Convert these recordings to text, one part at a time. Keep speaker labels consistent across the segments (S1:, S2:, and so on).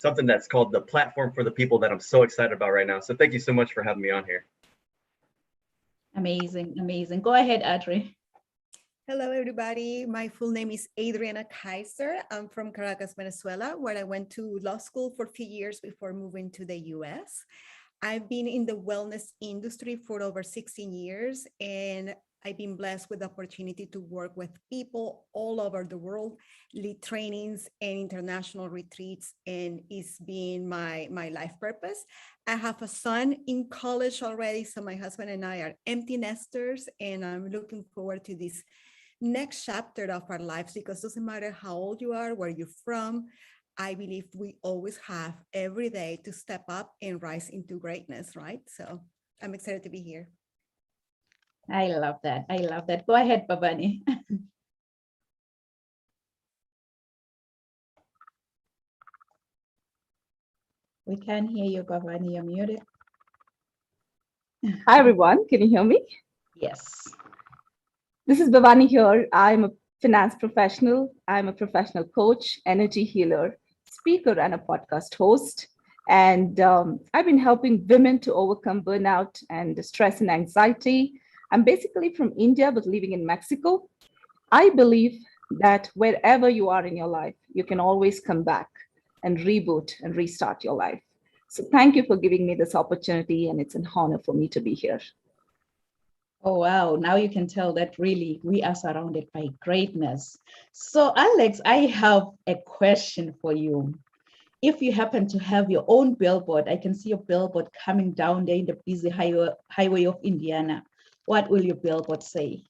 S1: something that's called the Platform for the People that I'm so excited about right now. So thank you so much for having me on here.
S2: Amazing, amazing. Go ahead, Audrey.
S3: Hello, everybody. My full name is Adriana Kaiser. I'm from Caracas, Venezuela, where I went to law school for a few years before moving to the US. I've been in the wellness industry for over 16 years, and I've been blessed with the opportunity to work with people all over the world, lead trainings and international retreats, and it's been my life purpose. I have a son in college already, so my husband and I are empty nesters, and I'm looking forward to this next chapter of our lives, because it doesn't matter how old you are, where you're from, I believe we always have every day to step up and rise into greatness, right? So I'm excited to be here.
S2: I love that. I love that. Go ahead, Pavani. We can't hear you, Pavani. You're muted.
S4: Hi, everyone. Can you hear me?
S2: Yes.
S4: This is Pavani here. I'm a finance professional. I'm a professional coach, energy healer, speaker, and a podcast host. And I've been helping women to overcome burnout and stress and anxiety. I'm basically from India, but living in Mexico. I believe that wherever you are in your life, you can always come back and reboot and restart your life. So thank you for giving me this opportunity, and it's an honor for me to be here.
S2: Oh, wow. Now you can tell that really we are surrounded by greatness. So, Alex, I have a question for you. If you happen to have your own billboard, I can see your billboard coming down there in the busy highway of Indiana. What will your billboard say?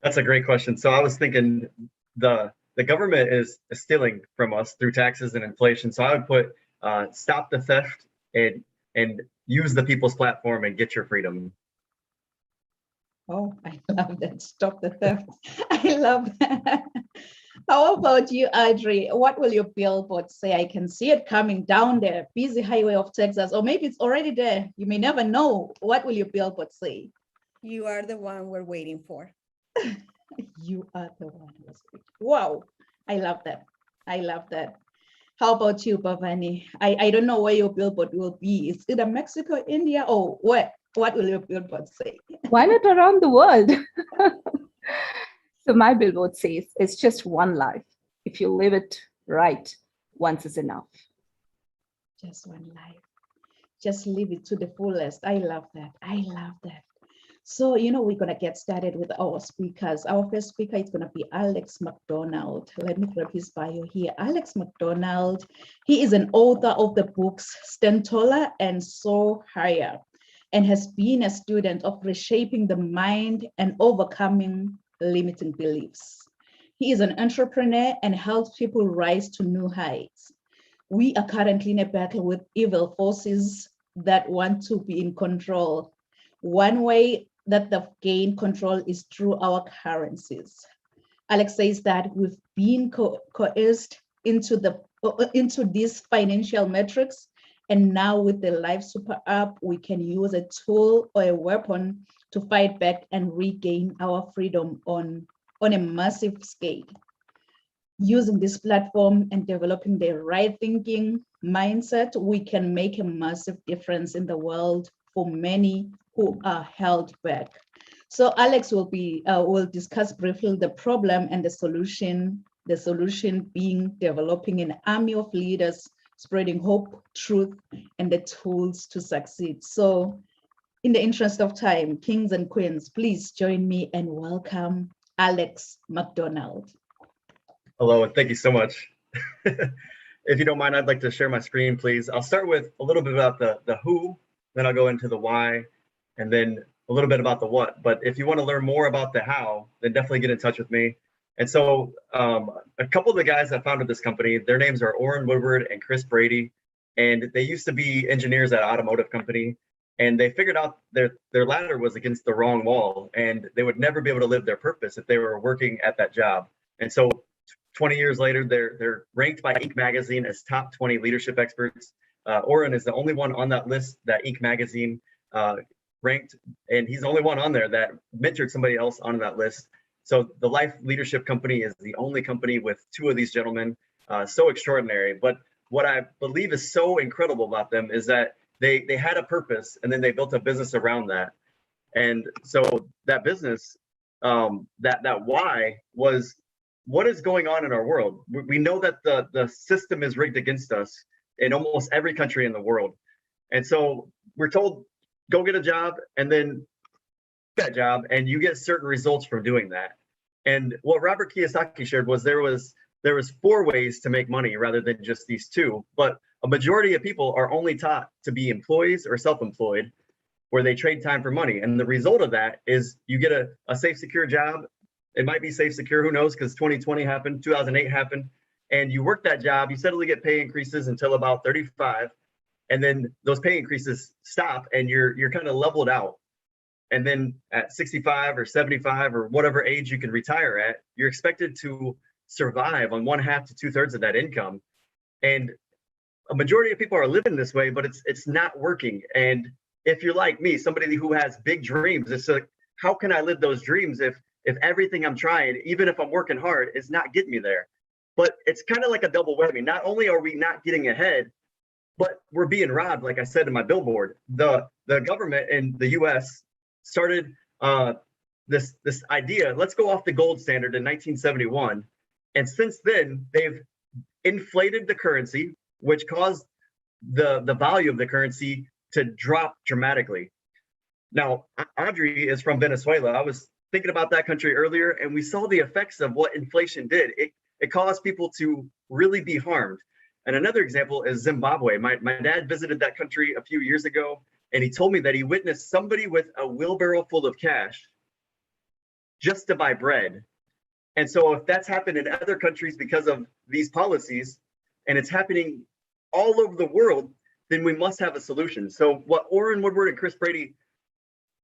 S1: That's a great question. So I was thinking the government is stealing from us through taxes and inflation. So I would put stop the theft and use the people's platform and get your freedom.
S2: Oh, I love that. Stop the theft. I love that. How about you, Audrey? What will your billboard say? I can see it coming down the busy highway of Texas, or maybe it's already there. You may never know. What will your billboard say?
S3: You are the one we're waiting for.
S2: You are the one who's waiting. Wow, I love that. I love that. How about you, Pavani? I don't know where your billboard will be. Is it Mexico, India, or what? What will your billboard say?
S4: Why not around the world? So my billboard says, it's just one life. If you live it right, once is enough.
S2: Just one life. Just live it to the fullest. I love that. I love that. So, we're going to get started with our speakers. Our first speaker is going to be Alex Mcdonald. Let me grab his bio here. Alex Mcdonald, he is an author of the books Stand Taller and Soar Higher, and has been a student of reshaping the mind and overcoming limiting beliefs. He is an entrepreneur and helps people rise to new heights. We are currently in a battle with evil forces that want to be in control. One way that they've gained control is through our currencies. Alex says that we've been coerced into these financial metrics, and now with the Life Super app, we can use a tool or a weapon to fight back and regain our freedom on a massive scale. Using this platform and developing the right thinking mindset, we can make a massive difference in the world for many who are held back. So Alex will discuss briefly the problem and the solution. The solution being developing an army of leaders, spreading hope, truth, and the tools to succeed. So in the interest of time, kings and queens, please join me and welcome Alex Mcdonald.
S1: Hello, and thank you so much. If you don't mind, I'd like to share my screen, please. I'll start with a little bit about the who, then I'll go into the why, and then a little bit about the what. But if you want to learn more about the how, then definitely get in touch with me. And so a couple of the guys that founded this company, their names are Orrin Woodward and Chris Brady, and they used to be engineers at an automotive company. And they figured out their ladder was against the wrong wall, and they would never be able to live their purpose if they were working at that job. And so 20 years later, they're ranked by Inc. magazine as top 20 leadership experts. Orrin is the only one on that list that Inc. magazine ranked, and he's the only one on there that mentored somebody else on that list. So the Life Leadership Company is the only company with two of these gentlemen. So extraordinary. But what I believe is so incredible about them is that they had a purpose, and then they built a business around that. And so that business, that why was, what is going on in our world? We know that the system is rigged against us in almost every country in the world. And so we're told, go get a job, and then that job, and you get certain results from doing that. And what Robert Kiyosaki shared was there was 4 ways to make money rather than just these 2. But a majority of people are only taught to be employees or self-employed, where they trade time for money. And the result of that is you get a safe, secure job. It might be safe, secure, who knows, because 2020 happened, 2008 happened, and you work that job, you steadily get pay increases until about 35, and then those pay increases stop, and you're kind of leveled out. And then at 65 or 75 or whatever age you can retire at, you're expected to survive on 1/2 to 2/3 of that income. And a majority of people are living this way, but it's not working. And if you're like me, somebody who has big dreams, it's like, how can I live those dreams if everything I'm trying, even if I'm working hard, is not getting me there? But it's kind of like a double whammy. Not only are we not getting ahead, but we're being robbed. Like I said in my billboard, the government in the US started this idea, let's go off the gold standard in 1971. And since then, they've inflated the currency, which caused the value of the currency to drop dramatically. Now, Audrey is from Venezuela. I was thinking about that country earlier, and we saw the effects of what inflation did. It caused people to really be harmed. And another example is Zimbabwe. My dad visited that country a few years ago, and he told me that he witnessed somebody with a wheelbarrow full of cash just to buy bread. And so if that's happened in other countries because of these policies, and it's happening all over the world, then we must have a solution. So what Orrin Woodward and Chris Brady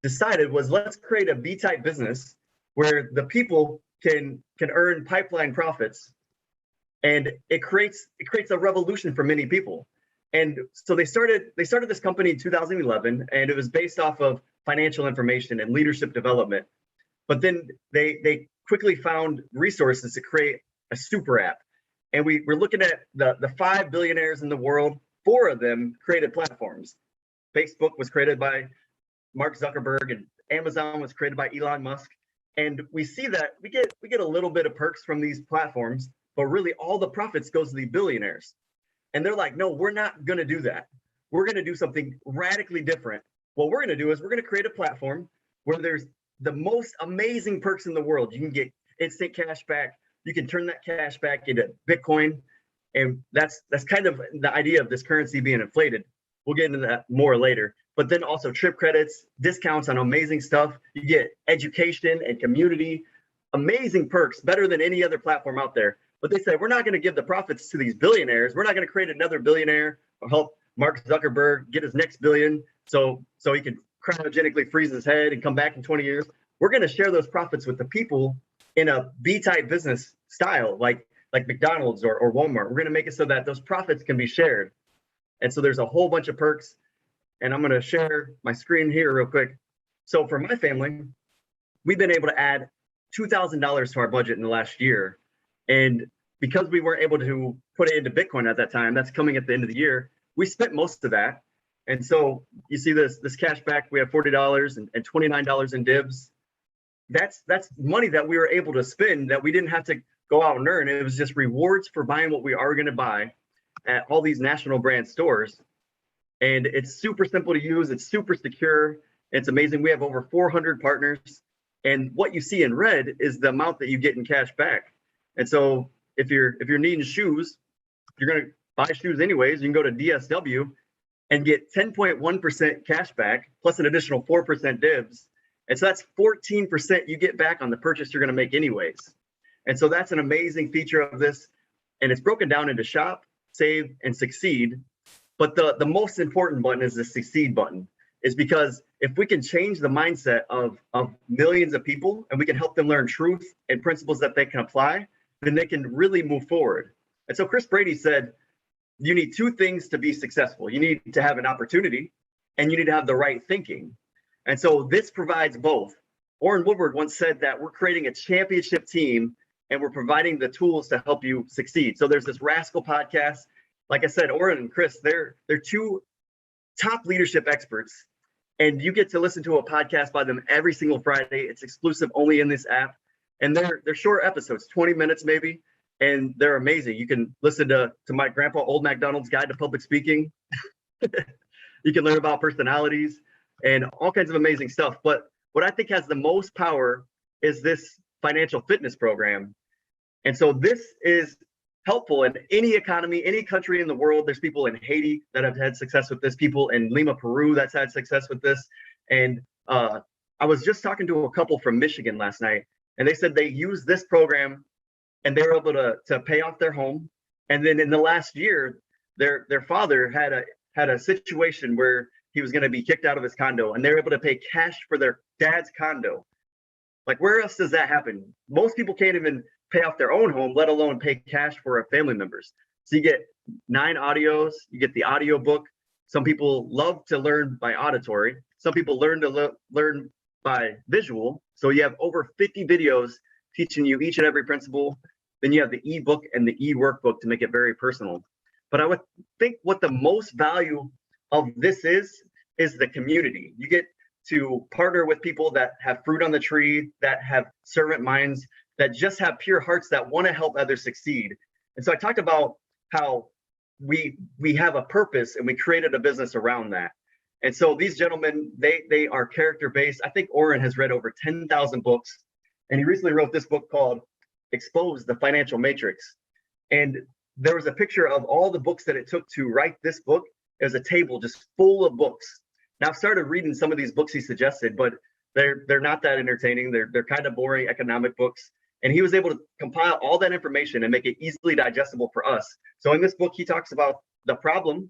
S1: decided was, let's create a B-type business where the people can earn pipeline profits, and it creates a revolution for many people. And so they started this company in 2011, and it was based off of financial information and leadership development. But then they quickly found resources to create a super app. And we're looking at the 5 billionaires in the world. 4 of them created platforms. Facebook was created by Mark Zuckerberg, and Amazon was created by Elon Musk. And we see that we get a little bit of perks from these platforms, but really all the profits goes to the billionaires. And they're like, no, we're not going to do that. We're going to do something radically different. What we're going to do is we're going to create a platform where there's the most amazing perks in the world. You can get instant cash back. You can turn that cash back into Bitcoin. And that's kind of the idea of this currency being inflated. We'll get into that more later. But then also trip credits, discounts on amazing stuff. You get education and community, amazing perks, better than any other platform out there. But they said, we're not going to give the profits to these billionaires. We're not going to create another billionaire or help Mark Zuckerberg get his next billion so he can cryogenically freeze his head and come back in 20 years. We're going to share those profits with the people in a B-type business style, like McDonald's or Walmart. We're going to make it so that those profits can be shared. And so there's a whole bunch of perks. And I'm going to share my screen here real quick. So for my family, we've been able to add $2,000 to our budget in the last year. And because we weren't able to put it into Bitcoin at that time, that's coming at the end of the year, we spent most of that. And so you see this cash back, we have $40 and $29 in divs. That's money that we were able to spend that we didn't have to go out and earn. It was just rewards for buying what we are going to buy at all these national brand stores. And it's super simple to use. It's super secure. It's amazing. We have over 400 partners. And what you see in red is the amount that you get in cash back. And so if you're needing shoes, you're going to buy shoes anyways. You can go to DSW and get 10.1% cash back plus an additional 4% divs. And so that's 14% you get back on the purchase you're going to make anyways. And so that's an amazing feature of this. And it's broken down into shop, save, and succeed. But the most important button is the succeed button, is because if we can change the mindset of millions of people and we can help them learn truth and principles that they can apply, then they can really move forward. And so Chris Brady said, you need 2 things to be successful. You need to have an opportunity and you need to have the right thinking. And so this provides both. Orrin Woodward once said that we're creating a championship team and we're providing the tools to help you succeed. So there's this Rascal podcast. like I said, Oren and Chris, they're two top leadership experts, and you get to listen to a podcast by them every single Friday. It's exclusive only in this app, and they're short episodes, 20 minutes maybe, and they're amazing. You can listen to my grandpa, Old McDonald's Guide to Public Speaking. You can learn about personalities and all kinds of amazing stuff. But what I think has the most power is this financial fitness program. And so this is helpful in any economy, any country in the world. There's people in Haiti that have had success with this, people in Lima, Peru that's had success with this. And I was just talking to a couple from Michigan last night, and they said they used this program and they were able to pay off their home. And then in the last year, their father had a situation where he was going to be kicked out of his condo, and they were able to pay cash for their dad's condo. Like, where else does that happen? Most people can't even pay off their own home, let alone pay cash for a family members. So you get 9 audios, you get the audio book. Some people love to learn by auditory. Some people learn to learn by visual. So you have over 50 videos teaching you each and every principle. Then you have the ebook and the e-workbook to make it very personal. But I would think what the most value of this is the community. You get to partner with people that have fruit on the tree, that have servant minds, that just have pure hearts that want to help others succeed. And so I talked about how we have a purpose and we created a business around that. And so these gentlemen, they are character based. I think Oren has read over 10,000 books, and he recently wrote this book called Expose the Financial Matrix. And there was a picture of all the books that it took to write this book. There's a table just full of books. Now I've started reading some of these books he suggested, but they're not that entertaining. They're kind of boring economic books. And he was able to compile all that information and make it easily digestible for us. So in this book, he talks about the problem,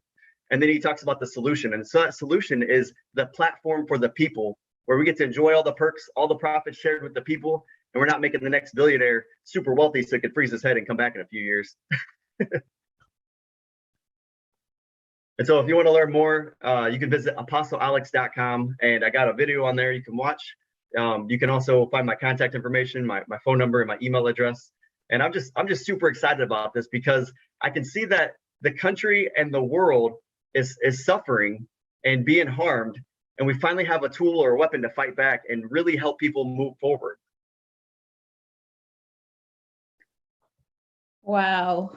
S1: and then he talks about the solution. And so that solution is the platform for the people, where we get to enjoy all the perks, all the profits shared with the people, and we're not making the next billionaire super wealthy so he could freeze his head and come back in a few years. And so if you want to learn more, you can visit apostlealex.com, and I got a video on there you can watch. You can also find my contact information, my phone number, and my email address. And I'm just super excited about this because I can see that the country and the world is suffering and being harmed, and we finally have a tool or a weapon to fight back and really help people move forward.
S2: Wow.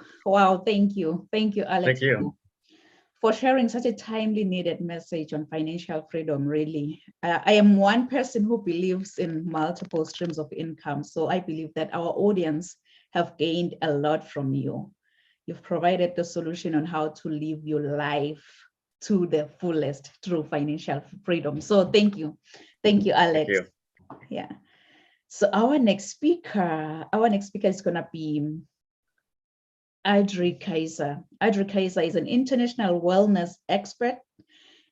S2: Thank you, Alex.
S1: Thank you.
S2: For sharing such a timely needed message on financial freedom. Really, I am one person who believes in multiple streams of income. So I believe that our audience have gained a lot from you. You've provided the solution on how to live your life to the fullest through financial freedom. So thank you, Alex.
S1: Thank you.
S2: Yeah. So our next speaker is gonna be Audrey Kaiser. Audrey Kaiser is an international wellness expert,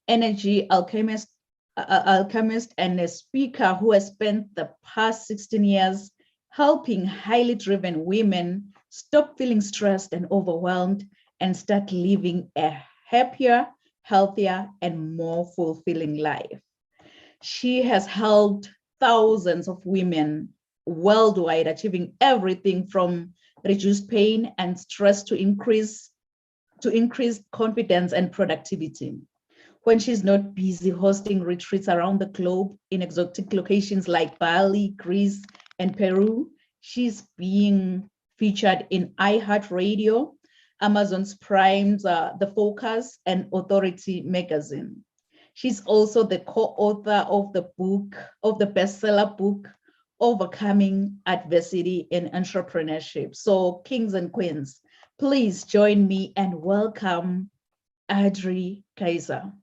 S2: energy alchemist, and a speaker who has spent the past 16 years helping highly driven women stop feeling stressed and overwhelmed and start living a happier, healthier, and more fulfilling life. She has helped thousands of women worldwide achieving everything from reduce pain and stress to increase confidence and productivity. When she's not busy hosting retreats around the globe in exotic locations like Bali, Greece, and Peru, she's being featured in iHeartRadio, Amazon's Prime's The Focus, and Authority magazine. She's also the co-author of the bestseller book, Overcoming Adversity in Entrepreneurship. So kings and queens, please join me and welcome Audrey Kaiser.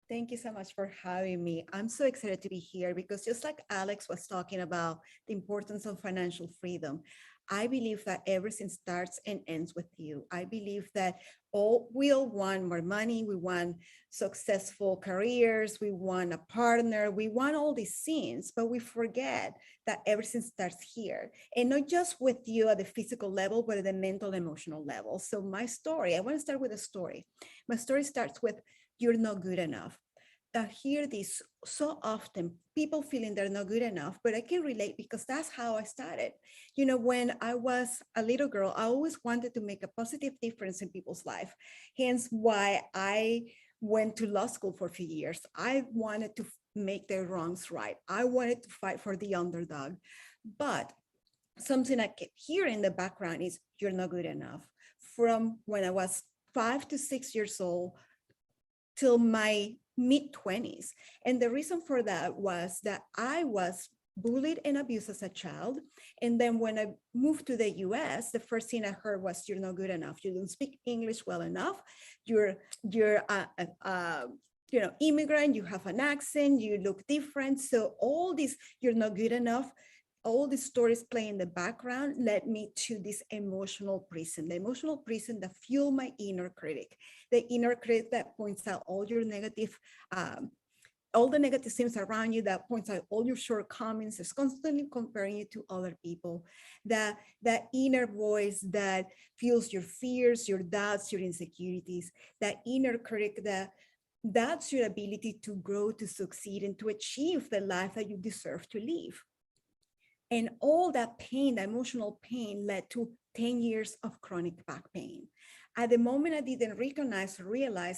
S3: Thank you so much for having me. I'm so excited to be here because just like Alex was talking about the importance of financial freedom, I believe that everything starts and ends with you. I believe that we all want more money. We want successful careers. We want a partner. We want all these things, but we forget that everything starts here, and not just with you at the physical level, but at the mental, emotional level. So my story, I want to start with a story. My story starts with, you're not good enough. that hear this so often, people feeling they're not good enough, but I can relate because that's how I started. You know, when I was a little girl, I always wanted to make a positive difference in people's life. Hence why I went to law school for a few years. I wanted to make their wrongs right. I wanted to fight for the underdog. But something I kept hearing in the background is, you're not good enough. From when I was 5 to 6 years old till my mid 20s. And the reason for that was that I was bullied and abused as a child. And then when I moved to the US, the first thing I heard was, you're not good enough. You don't speak English well enough. You're you know, immigrant, you have an accent, you look different. So all this, you're not good enough, all these stories playing in the background led me to this emotional prison, the emotional prison that fueled my inner critic, the inner critic that points out all your negative, all the negative things around you, that points out all your shortcomings, is constantly comparing you to other people, that inner voice that fuels your fears, your doubts, your insecurities, that inner critic that's your ability to grow, to succeed, and to achieve the life that you deserve to live. And all that pain, the emotional pain, led to 10 years of chronic back pain. At the moment, I didn't realize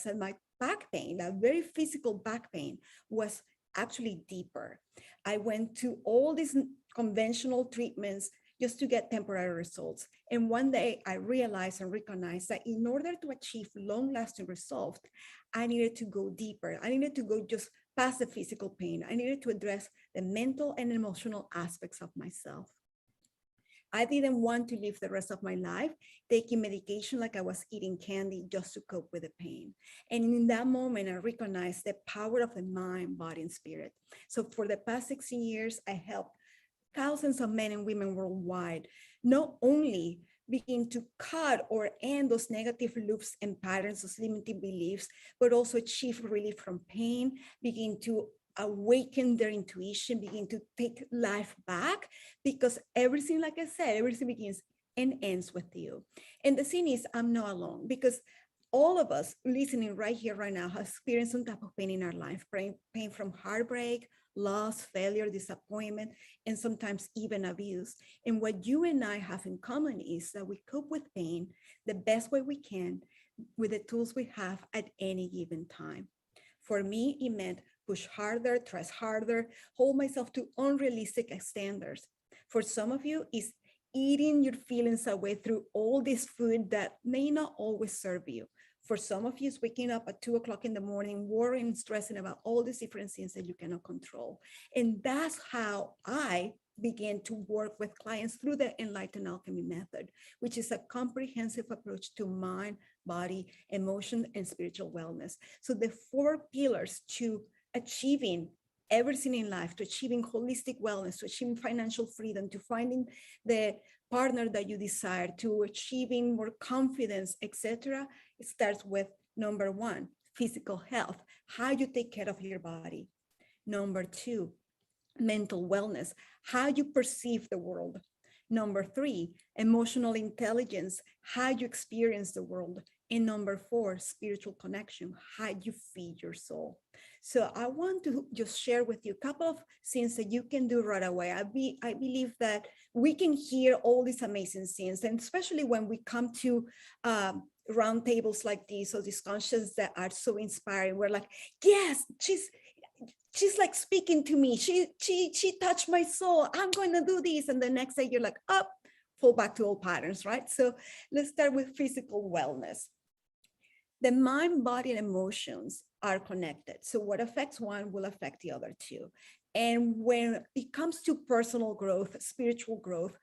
S3: that my back pain, that very physical back pain, was actually deeper. I went to all these conventional treatments just to get temporary results. And one day I realized and recognized that in order to achieve long-lasting results, I needed to go deeper. I needed to go just past the physical pain. I needed to address the mental and emotional aspects of myself. I didn't want to live the rest of my life taking medication like I was eating candy just to cope with the pain. And in that moment, I recognized the power of the mind, body, and spirit. So for the past 16 years, I helped thousands of men and women worldwide not only begin to cut or end those negative loops and patterns, those limiting beliefs, but also achieve relief from pain, begin to awaken their intuition, begin to take life back, because everything, like I said, everything begins and ends with you. And the thing is, I'm not alone, because all of us listening right here, right now, have experienced some type of pain in our life, pain from heartbreak, loss, failure, disappointment, and sometimes even abuse. And what you and I have in common is that we cope with pain the best way we can with the tools we have at any given time. For me, it meant push harder, trust harder, hold myself to unrealistic standards. For some of you, it's eating your feelings away through all this food that may not always serve you. For some of you, it's waking up at 2 o'clock in the morning, worrying and stressing about all these different things that you cannot control. And that's how I began to work with clients through the Enlightened Alchemy method, which is a comprehensive approach to mind, body, emotion, and spiritual wellness. So the 4 pillars to achieving everything in life, to achieving holistic wellness, to achieving financial freedom, to finding the partner that you desire, to achieving more confidence, etc. It starts with number 1, physical health, how you take care of your body. Number 2, mental wellness, how you perceive the world. Number 3, emotional intelligence, how you experience the world. And number 4, spiritual connection, how you feed your soul. So I want to just share with you a couple of things that you can do right away. I believe that we can hear all these amazing things, and especially when we come to round tables like this or discussions that are so inspiring. We're like, yes, she's like speaking to me. She touched my soul. I'm going to do this. And the next day you're like, up, fall back to old patterns, right? So let's start with physical wellness. The mind, body, and emotions are connected. So what affects one will affect the other 2. And when it comes to personal growth, spiritual growth,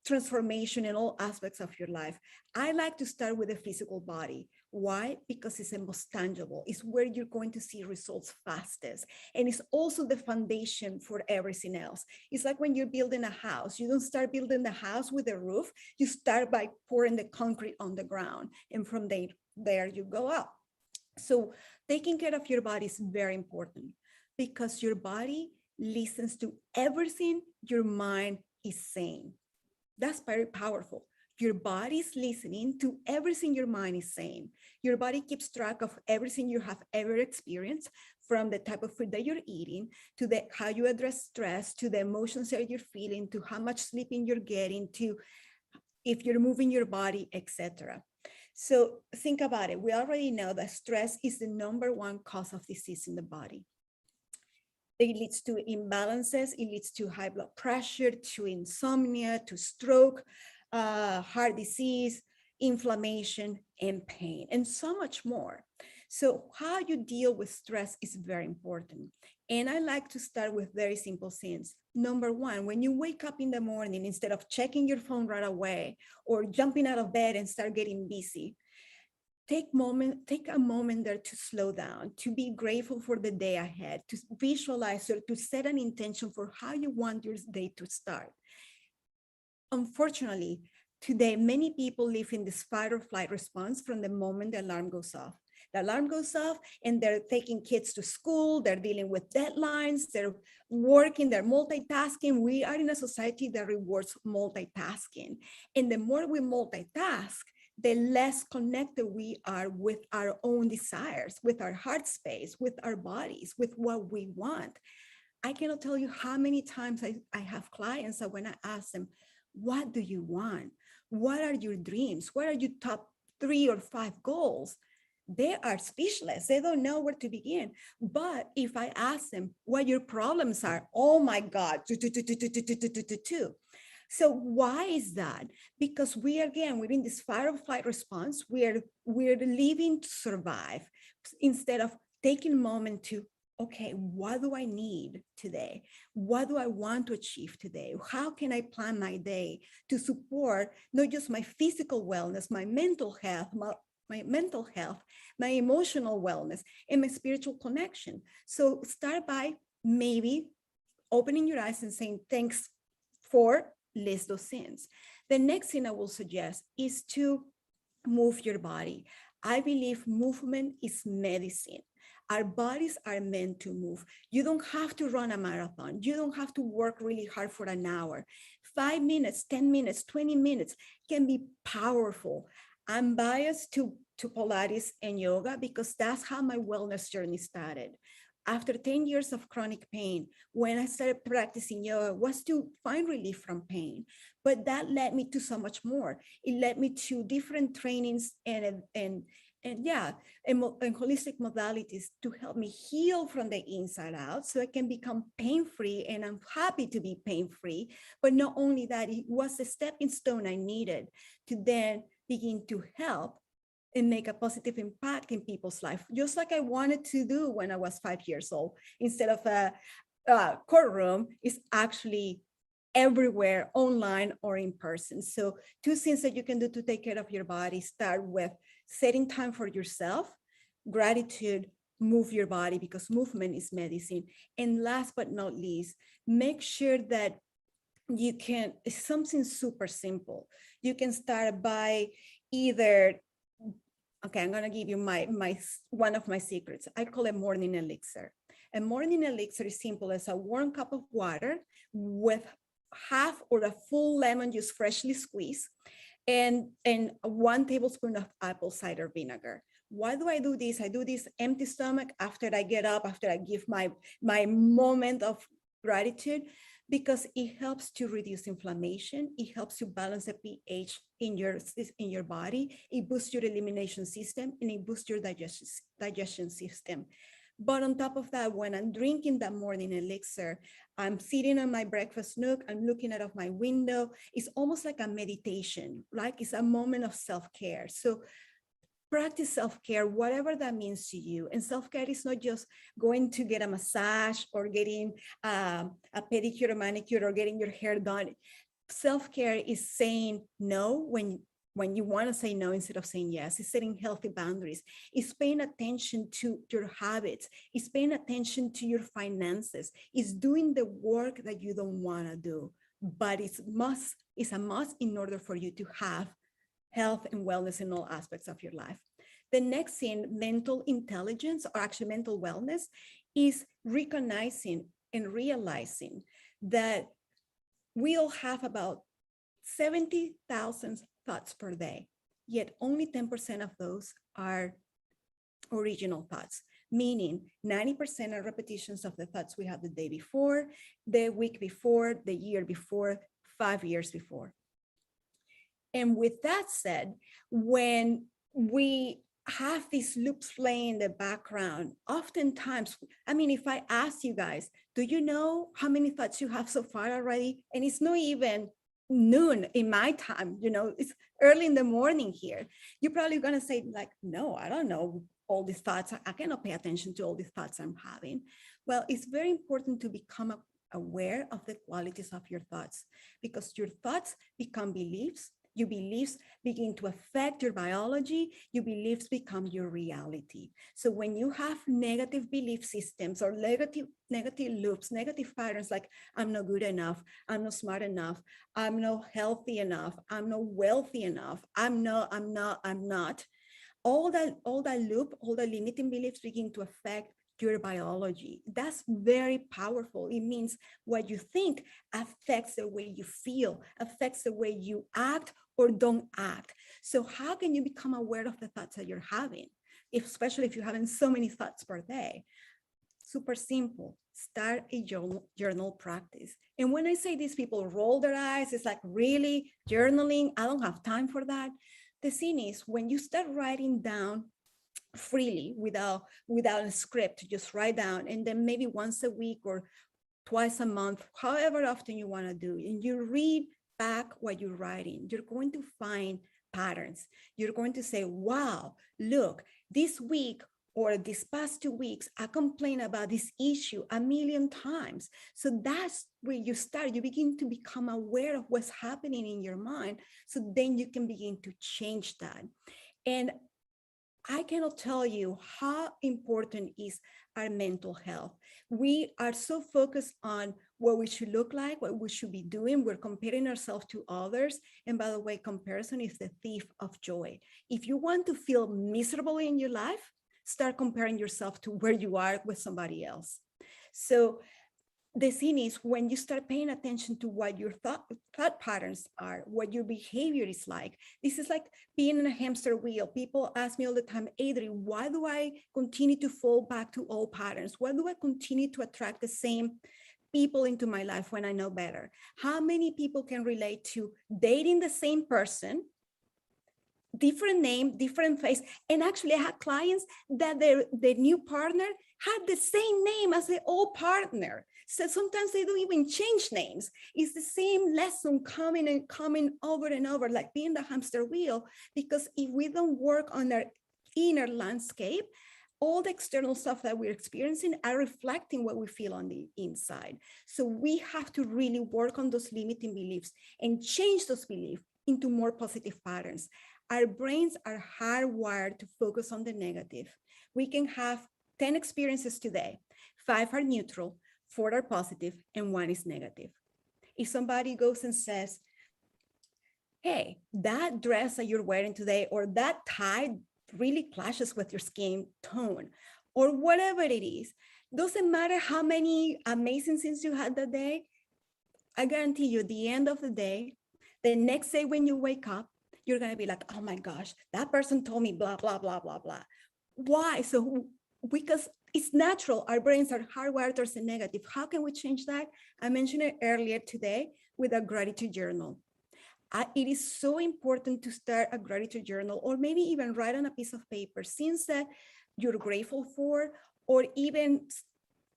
S3: transformation in all aspects of your life, I like to start with the physical body. Why? Because it's the most tangible. It's where you're going to see results fastest. And it's also the foundation for everything else. It's like when you're building a house, you don't start building the house with a roof. You start by pouring the concrete on the ground. And from there you go up. So taking care of your body is very important, because your body listens to everything your mind is saying. That's very powerful. your body's listening to everything your mind is saying. Your body keeps track of everything you have ever experienced, from the type of food that you're eating, to the how you address stress, to the emotions that you're feeling, to how much sleeping you're getting, to if you're moving your body, etc. So think about it. We already know that stress is the #1 cause of disease in the body. It leads to imbalances. It leads to high blood pressure, to insomnia, to stroke, heart disease, inflammation, and pain, and so much more. So how you deal with stress is very important. And I like to start with very simple things. #1, when you wake up in the morning, instead of checking your phone right away or jumping out of bed and start getting busy, take a moment there to slow down, to be grateful for the day ahead, to visualize or to set an intention for how you want your day to start. Unfortunately, today, many people live in this fight or flight response from the moment the alarm goes off. The alarm goes off and they're taking kids to school, they're dealing with deadlines, they're working, they're multitasking. We are in a society that rewards multitasking. And the more we multitask, the less connected we are with our own desires, with our heart space, with our bodies, with what we want. I cannot tell you how many times I have clients that when I ask them, what do you want? What are your dreams? What are your top 3 or 5 goals? They are speechless. They don't know where to begin. But if I ask them what your problems are, oh my God, So why is that? Because we're in this fight or flight response. We're living to survive instead of taking a moment to, okay, what do I need today? What do I want to achieve today? How can I plan my day to support not just my physical wellness, my mental health, my emotional wellness, and my spiritual connection? So start by maybe opening your eyes and saying, thanks for list those things. The next thing I will suggest is to move your body. I believe movement is medicine. Our bodies are meant to move. You don't have to run a marathon. You don't have to work really hard for an hour. 5 minutes, 10 minutes, 20 minutes can be powerful. I'm biased to Pilates and yoga because that's how my wellness journey started. After 10 years of chronic pain, when I started practicing yoga, was to find relief from pain. But that led me to so much more. It led me to different trainings and holistic modalities to help me heal from the inside out so I can become pain-free, and I'm happy to be pain-free. But not only that, it was the stepping stone I needed to then begin to help and make a positive impact in people's life, just like I wanted to do when I was 5 years old. Instead of a courtroom, it's actually everywhere, online or in person. So 2 things that you can do to take care of your body: start with setting time for yourself, gratitude, move your body because movement is medicine. And last but not least, make sure that you can, it's something super simple. You can start by either, okay, I'm gonna give you one of my secrets. I call it morning elixir. A morning elixir is simple as a warm cup of water with half or a full lemon juice freshly squeezed and 1 tablespoon of apple cider vinegar. Why do I do this? I do this empty stomach after I get up, after I give my moment of gratitude, because it helps to reduce inflammation. It helps to balance the pH in your body. It boosts your elimination system and it boosts your digestion system. But on top of that, when I'm drinking that morning elixir, I'm sitting on my breakfast nook, I'm looking out of my window. It's almost like a meditation, right? It's a moment of self-care. So practice self-care, whatever that means to you. And self-care is not just going to get a massage or getting a pedicure or manicure or getting your hair done. Self-care is saying no when you want to say no instead of saying yes. It's setting healthy boundaries. It's paying attention to your habits. It's paying attention to your finances. It's doing the work that you don't want to do, but it's a must in order for you to have health and wellness in all aspects of your life. The next thing, mental intelligence, or actually mental wellness, is recognizing and realizing that we all have about 70,000 thoughts per day, yet only 10% of those are original thoughts, meaning 90% are repetitions of the thoughts we had the day before, the week before, the year before, 5 years before. And with that said, when we have these loops playing in the background, oftentimes, I mean, if I ask you guys, do you know how many thoughts you have so far already? And it's not even noon in my time, you know, it's early in the morning here. You're probably gonna say like, no, I don't know all these thoughts. I cannot pay attention to all these thoughts I'm having. Well, it's very important to become aware of the qualities of your thoughts, because your thoughts become beliefs. Your beliefs begin to affect your biology. Your beliefs become your reality. So when you have negative belief systems or negative loops, negative patterns like I'm not good enough, I'm not smart enough, I'm not healthy enough, I'm not wealthy enough, I'm not, all that loop, all the limiting beliefs begin to affect your biology. That's very powerful. It means what you think affects the way you feel, affects the way you act or don't act. So how can you become aware of the thoughts that you're having, especially if you're having so many thoughts per day? Super simple. Start a journal practice. And when I say these people roll their eyes, it's like, really? Journaling? I don't have time for that. The thing is, when you start writing down freely without a script, just write down, and then maybe once a week or twice a month, however often you want to do, and you read back what you're writing, you're going to find patterns. You're going to say, wow, look, this week or these past 2 weeks, I complained about this issue 1,000,000 times. So that's where you start. You begin to become aware of what's happening in your mind. So then you can begin to change that. And I cannot tell you how important is our mental health. We are so focused on what we should look like, what we should be doing. We're comparing ourselves to others. And by the way, comparison is the thief of joy. If you want to feel miserable in your life, start comparing yourself to where you are with somebody else. So the thing is, when you start paying attention to what your thought patterns are, what your behavior is like, this is like being in a hamster wheel. People ask me all the time, Adri, why do I continue to fall back to old patterns? Why do I continue to attract the same people into my life when I know better? How many people can relate to dating the same person, different name, different face? And actually I had clients that their new partner had the same name as the old partner. So sometimes they don't even change names. It's the same lesson coming and coming over and over, like being the hamster wheel, because if we don't work on our inner landscape, all the external stuff that we're experiencing are reflecting what we feel on the inside. So we have to really work on those limiting beliefs and change those beliefs into more positive patterns. Our brains are hardwired to focus on the negative. We can have 10 experiences today. 5 are neutral, 4 are positive, and 1 is negative. If somebody goes and says, hey, that dress that you're wearing today, or that tie really clashes with your skin tone, or whatever it is, doesn't matter how many amazing things you had that day, I guarantee you, at the end of the day, the next day when you wake up, you're going to be like, oh my gosh, that person told me blah, blah, blah, blah, blah. Why? So because it's natural, our brains are hardwired towards the negative. How can we change that? I mentioned it earlier today with a gratitude journal. It is so important to start a gratitude journal, or maybe even write on a piece of paper things that you're grateful for, or even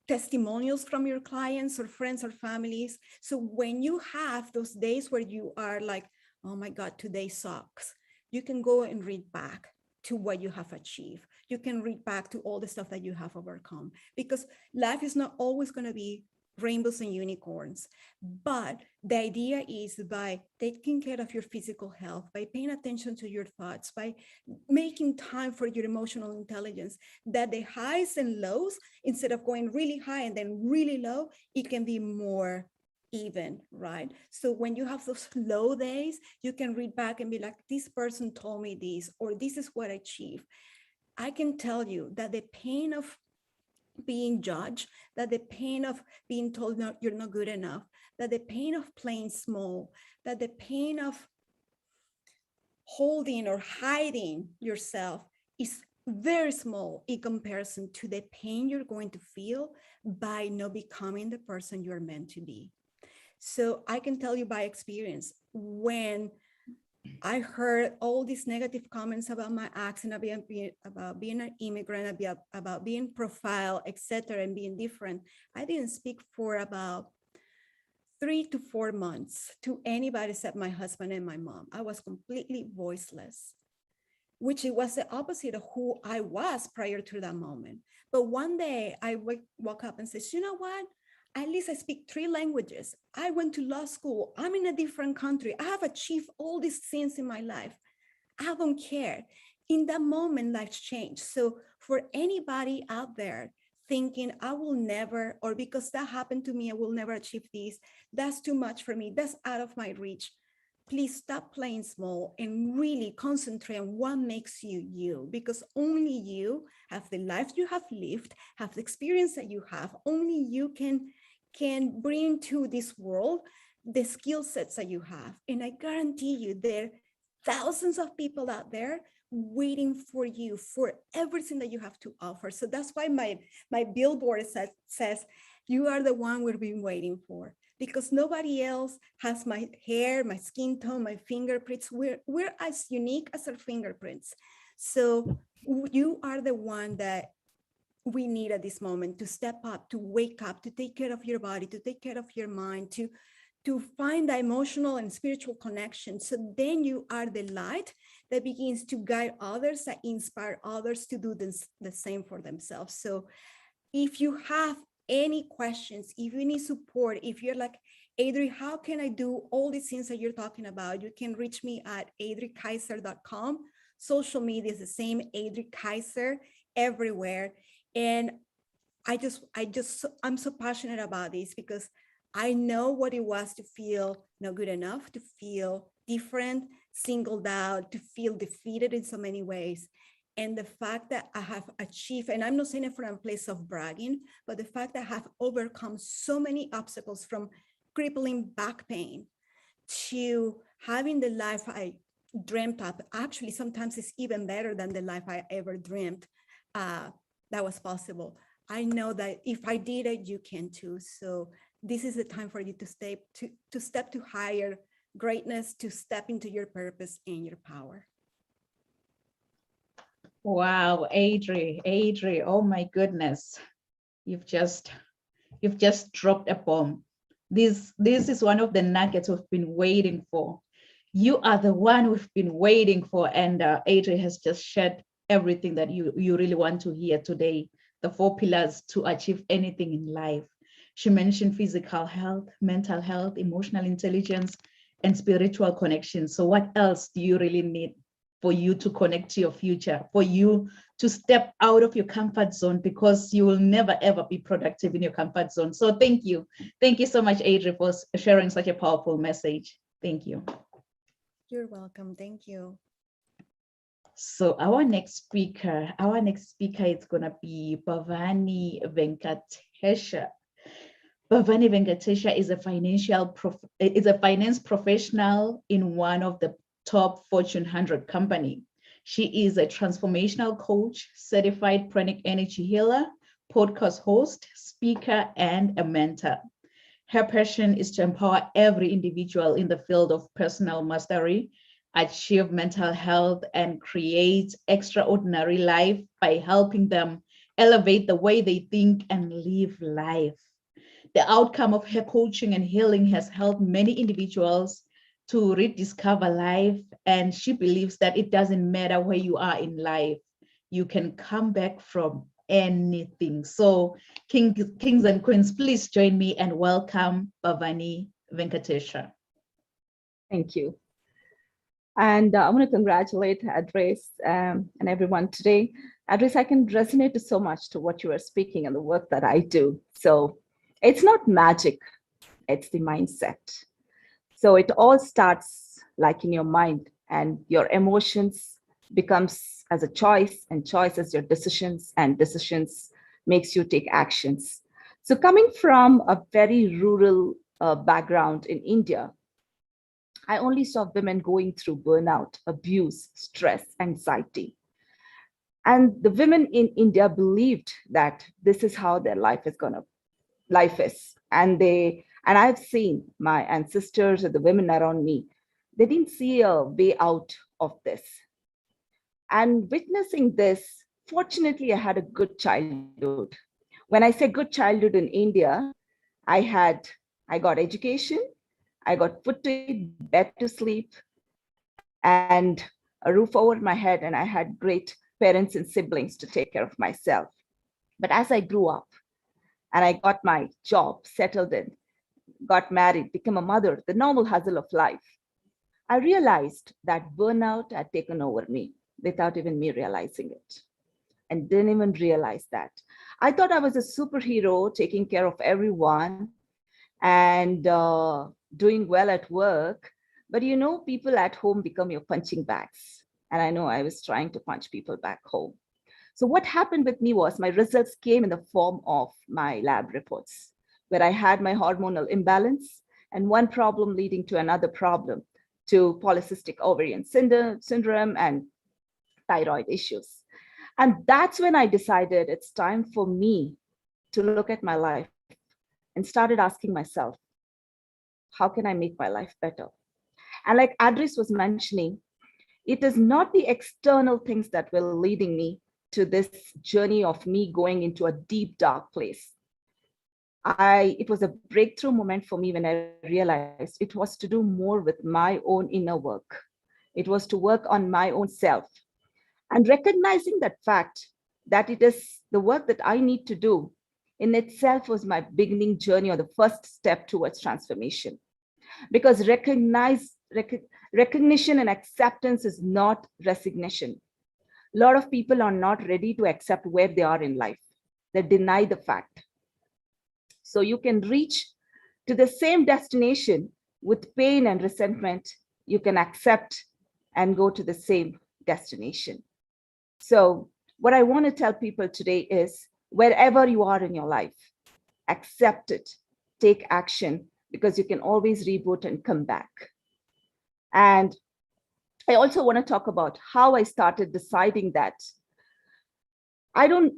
S3: testimonials from your clients or friends or families. So when you have those days where you are like, oh my God, today sucks, you can go and read back to what you have achieved. You can read back to all the stuff that you have overcome, because life is not always going to be rainbows and unicorns. But the idea is, by taking care of your physical health, by paying attention to your thoughts, by making time for your emotional intelligence, that the highs and lows, instead of going really high and then really low, it can be more even, right? So when you have those low days, you can read back and be like, this person told me this, or this is what I achieved. I can tell you that the pain of being judged, that the pain of being told, no, you're not good enough, that the pain of playing small, that the pain of holding or hiding yourself is very small in comparison to the pain you're going to feel by not becoming the person you're meant to be. So I can tell you by experience, when I heard all these negative comments about my accent, about being an immigrant, about being profiled, etc., and being different, I didn't speak for about 3 to 4 months to anybody except my husband and my mom. I was completely voiceless, which it was the opposite of who I was prior to that moment. But one day I woke up and said, you know what? At least I speak 3 languages. I went to law school. I'm in a different country. I have achieved all these things in my life. I don't care. In that moment, life changed. So for anybody out there thinking I will never, or because that happened to me, I will never achieve this, that's too much for me, that's out of my reach, please stop playing small and really concentrate on what makes you you, because only you have the life you have lived, have the experience that you have. Only you can bring to this world the skill sets that you have. And I guarantee you there are thousands of people out there waiting for you for everything that you have to offer. So that's why my billboard says, you are the one we've been waiting for, because nobody else has my hair, my skin tone, my fingerprints. We're as unique as our fingerprints. So you are the one that we need at this moment to step up, to wake up, to take care of your body, to take care of your mind, to find the emotional and spiritual connection. So then you are the light that begins to guide others, that inspire others to do the same for themselves. So if you have any questions, if you need support, if you're like, Adri, how can I do all these things that you're talking about? You can reach me at adrikaiser.com. Social media is the same, Adri Kaiser, everywhere. And I'm so passionate about this because I know what it was to feel not good enough, to feel different, singled out, to feel defeated in so many ways. And the fact that I have achieved, and I'm not saying it from a place of bragging, but the fact that I have overcome so many obstacles, from crippling back pain to having the life I dreamt up. Actually, sometimes it's even better than the life I ever dreamed that was possible. I know that if I did it, you can too. So this is the time for you to step to higher greatness, to step into your purpose and your power.
S2: Wow, Adri, oh my goodness. You've just dropped a bomb. This is one of the nuggets we've been waiting for. You are the one we've been waiting for, and Adri has just shared everything that you really want to hear today, the 4 pillars to achieve anything in life. She mentioned physical health, mental health, emotional intelligence, and spiritual connection. So what else do you really need for you to connect to your future, for you to step out of your comfort zone, because you will never, ever be productive in your comfort zone. So thank you. Thank you so much, Adri, for sharing such a powerful message. Thank you.
S3: You're welcome. Thank you.
S2: So our next speaker is going to be Pavani Venkatesha. Pavani Venkatesha is a finance professional in one of the top Fortune 100 company. She is a transformational coach, certified pranic energy healer, podcast host, speaker, and a mentor. Her passion is to empower every individual in the field of personal mastery, achieve mental health, and create extraordinary life by helping them elevate the way they think and live life. The outcome of her coaching and healing has helped many individuals to rediscover life, and she believes that it doesn't matter where you are in life, you can come back from anything. So kings and queens, please join me and welcome Pavani Venkatesha.
S4: Thank you. And I want to congratulate Adres and everyone today. Adres, I can resonate so much to what you are speaking and the work that I do. So it's not magic, it's the mindset. So it all starts like in your mind, and your emotions becomes as a choice, and choice as your decisions, and decisions makes you take actions. So coming from a very rural background in India, I only saw women going through burnout, abuse, stress, anxiety. And the women in India believed that this is how their life is. And I've seen my ancestors or the women around me, they didn't see a way out of this. And witnessing this, fortunately, I had a good childhood. When I say good childhood in India, I got education, I got food to eat, bed to sleep, and a roof over my head, and I had great parents and siblings to take care of myself. But as I grew up and I got my job, settled in, got married, became a mother, the normal hustle of life, I realized that burnout had taken over me without even me realizing it, and didn't even realize that. I thought I was a superhero taking care of everyone and doing well at work. But people at home become your punching bags. And I know I was trying to punch people back home. So what happened with me was my results came in the form of my lab reports, where I had my hormonal imbalance and one problem leading to another problem, to polycystic ovarian syndrome and thyroid issues. And that's when I decided it's time for me to look at my life and started asking myself, how can I make my life better? And like Adris was mentioning, it is not the external things that were leading me to this journey of me going into a deep, dark place. It was a breakthrough moment for me when I realized it was to do more with my own inner work. It was to work on my own self. And recognizing that fact, that it is the work that I need to do in itself was my beginning journey, or the first step towards transformation. Because recognition and acceptance is not resignation. A lot of people are not ready to accept where they are in life. They deny the fact. So you can reach to the same destination with pain and resentment. You can accept and go to the same destination. So what I want to tell people today is, wherever you are in your life, accept it, take action, because you can always reboot and come back. And I also want to talk about how I started deciding that I don't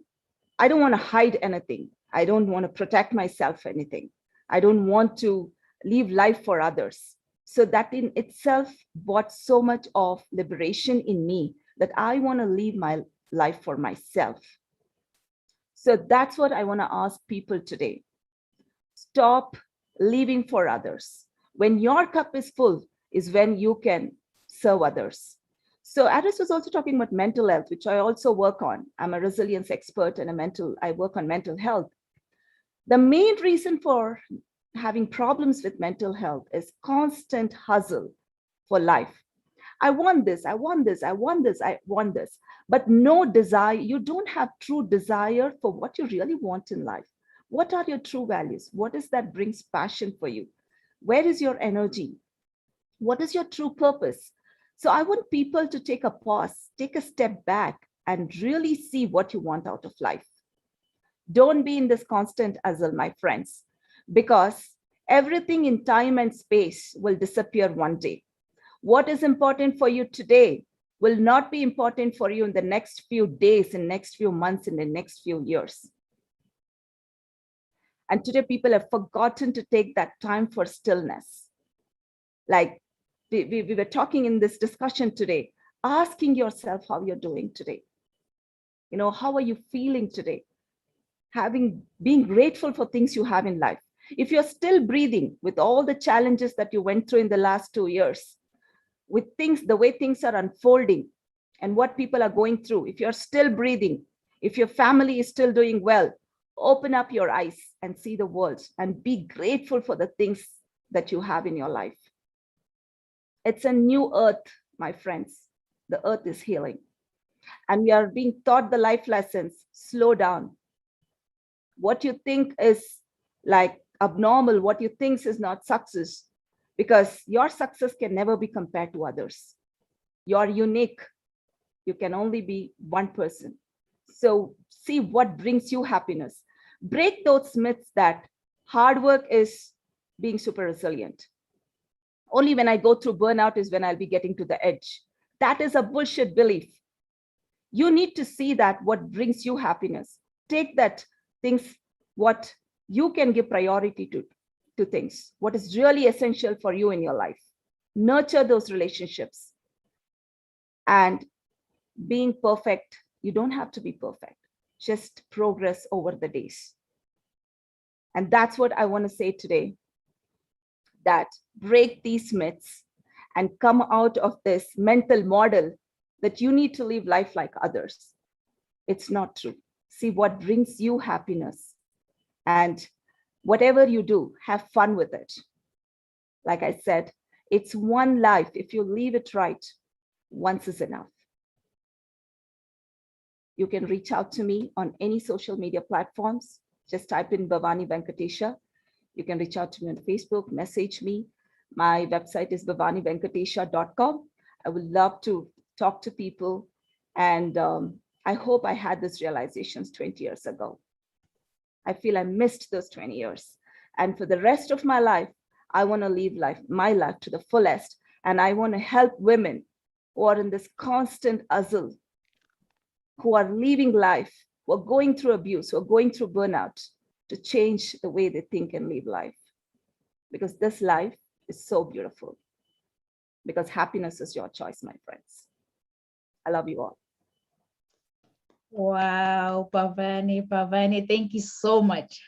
S4: want to hide anything. I don't want to protect myself anything. I don't want to live life for others. So that in itself brought so much of liberation in me that I want to live my life for myself. So that's what I want to ask people today. Stop living for others. When your cup is full is when you can serve others. So Aris was also talking about mental health, which I also work on. I'm a resilience expert and I work on mental health. The main reason for having problems with mental health is constant hustle for life. I want this, I want this, I want this, I want this, but no desire. You don't have true desire for what you really want in life. What are your true values? What is that brings passion for you? Where is your energy? What is your true purpose? So I want people to take a pause, take a step back, and really see what you want out of life. Don't be in this constant hustle, my friends, because everything in time and space will disappear one day. What is important for you today will not be important for you in the next few days, in next few months, in the next few years. And today people have forgotten to take that time for stillness. Like we were talking in this discussion today, asking yourself how you're doing today. How are you feeling today? Being grateful for things you have in life. If you're still breathing with all the challenges that you went through in the last 2 years, with the way things are unfolding and what people are going through, if you're still breathing, if your family is still doing well, open up your eyes and see the world and be grateful for the things that you have in your life. It's a new earth, my friends. The earth is healing. And we are being taught the life lessons. Slow down. What you think is like abnormal, what you think is not success, because your success can never be compared to others. You're unique. You can only be one person. So see what brings you happiness. Break those myths that hard work is being super resilient, Only when I go through burnout is when I'll be getting to the edge. That is a bullshit belief. You need to see that what brings you happiness. Take that things, what you can give priority to things, what is really essential for you in your life. Nurture those relationships. And being perfect, you don't have to be perfect. Just progress over the days. And that's what I want to say today, that break these myths and come out of this mental model that you need to live life like others. It's not true. See what brings you happiness. And whatever you do, have fun with it. Like I said, it's one life. If you live it right, once is enough. You can reach out to me on any social media platforms. Just type in Pavani Venkatesha. You can reach out to me on Facebook, message me. My website is pavanivenkatesha.com. I would love to talk to people. And I hope I had these realizations 20 years ago. I feel I missed those 20 years. And for the rest of my life, I want to live my life to the fullest. And I want to help women who are in this constant hustle, who are living life, who are going through abuse, who are going through burnout, to change the way they think and live life. Because this life is so beautiful. Because happiness is your choice, my friends. I love you all.
S2: Wow, Pavani, thank you so much.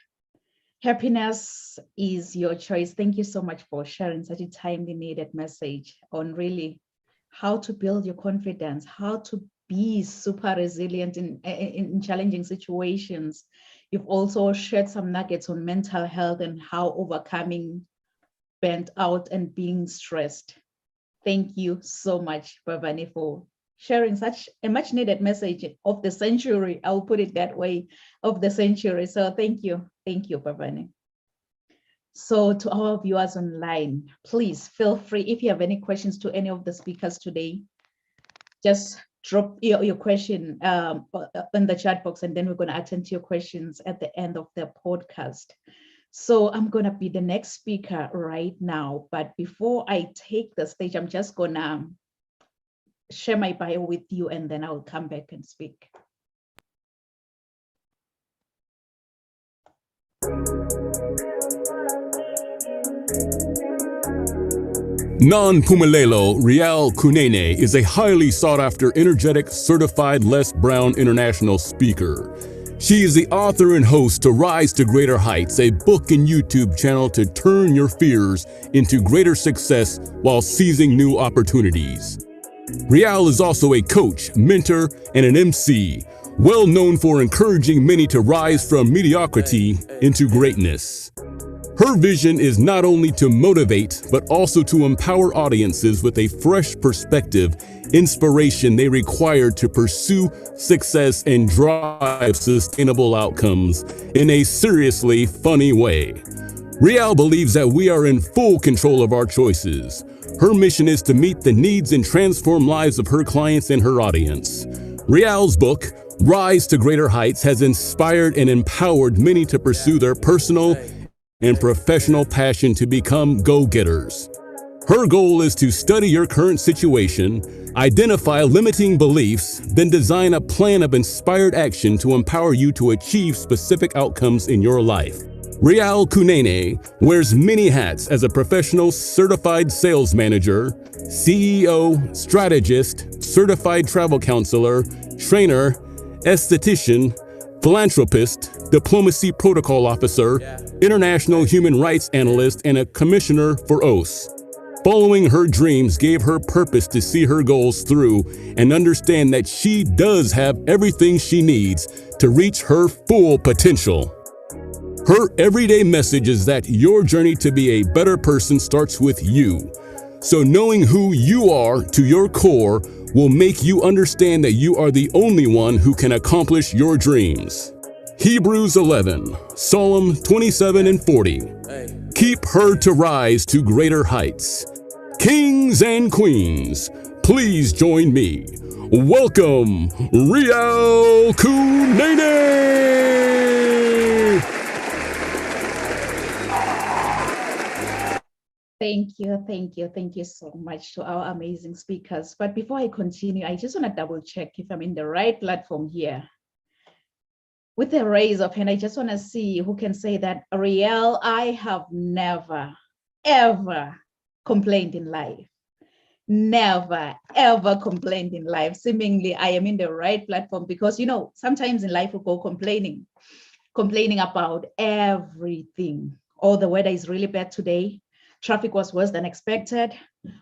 S2: Happiness is your choice. Thank you so much for sharing such a timely needed message on really how to build your confidence, how to be super resilient in challenging situations. You've also shared some nuggets on mental health and how overcoming burnt out and being stressed. Thank you so much, Pavani, for sharing such a much needed message of the century. I'll put it that way, of the century. So thank you, Pavani. So to our viewers online, please feel free, if you have any questions to any of the speakers today, just drop your question in the chat box, and then we're going to attend to your questions at the end of the podcast. So I'm going to be the next speaker right now. But before I take the stage, I'm just going to share my bio with you, and then I'll come back and speak.
S5: Non-Pumalelo Rial Kunene is a highly sought-after, energetic, certified Les Brown international speaker. She is the author and host to Rise to Greater Heights, a book and YouTube channel to turn your fears into greater success while seizing new opportunities. Rial is also a coach, mentor, and an MC, well known for encouraging many to rise from mediocrity into greatness. Her vision is not only to motivate, but also to empower audiences with a fresh perspective, inspiration they require to pursue success and drive sustainable outcomes in a seriously funny way. Rial believes that we are in full control of our choices. Her mission is to meet the needs and transform lives of her clients and her audience. Rial's book, Rise to Greater Heights, has inspired and empowered many to pursue their personal and professional passion to become go-getters. Her goal is to study your current situation, identify limiting beliefs, then design a plan of inspired action to empower you to achieve specific outcomes in your life. Rial Kunene wears many hats as a professional certified sales manager, CEO, strategist, certified travel counselor, trainer, esthetician, philanthropist, diplomacy protocol officer, international human rights analyst, and a commissioner for OAS. Following her dreams gave her purpose to see her goals through and understand that she does have everything she needs to reach her full potential. Her everyday message is that your journey to be a better person starts with you. So knowing who you are to your core will make you understand that you are the only one who can accomplish your dreams. Hebrews 11, Psalm 27 and 40. Keep her to rise to greater heights. Kings and queens, please join me. Welcome, Rial Kunene!
S2: Thank Thank you. Thank you so much to our amazing speakers. But before I continue, I just want to double check if I'm in the right platform here. With a raise of hand, I just want to see who can say that, Ariel, I have never, ever complained in life. Never, ever complained in life. Seemingly, I am in the right platform because, sometimes in life we go complaining about everything. Oh, the weather is really bad today. Traffic was worse than expected.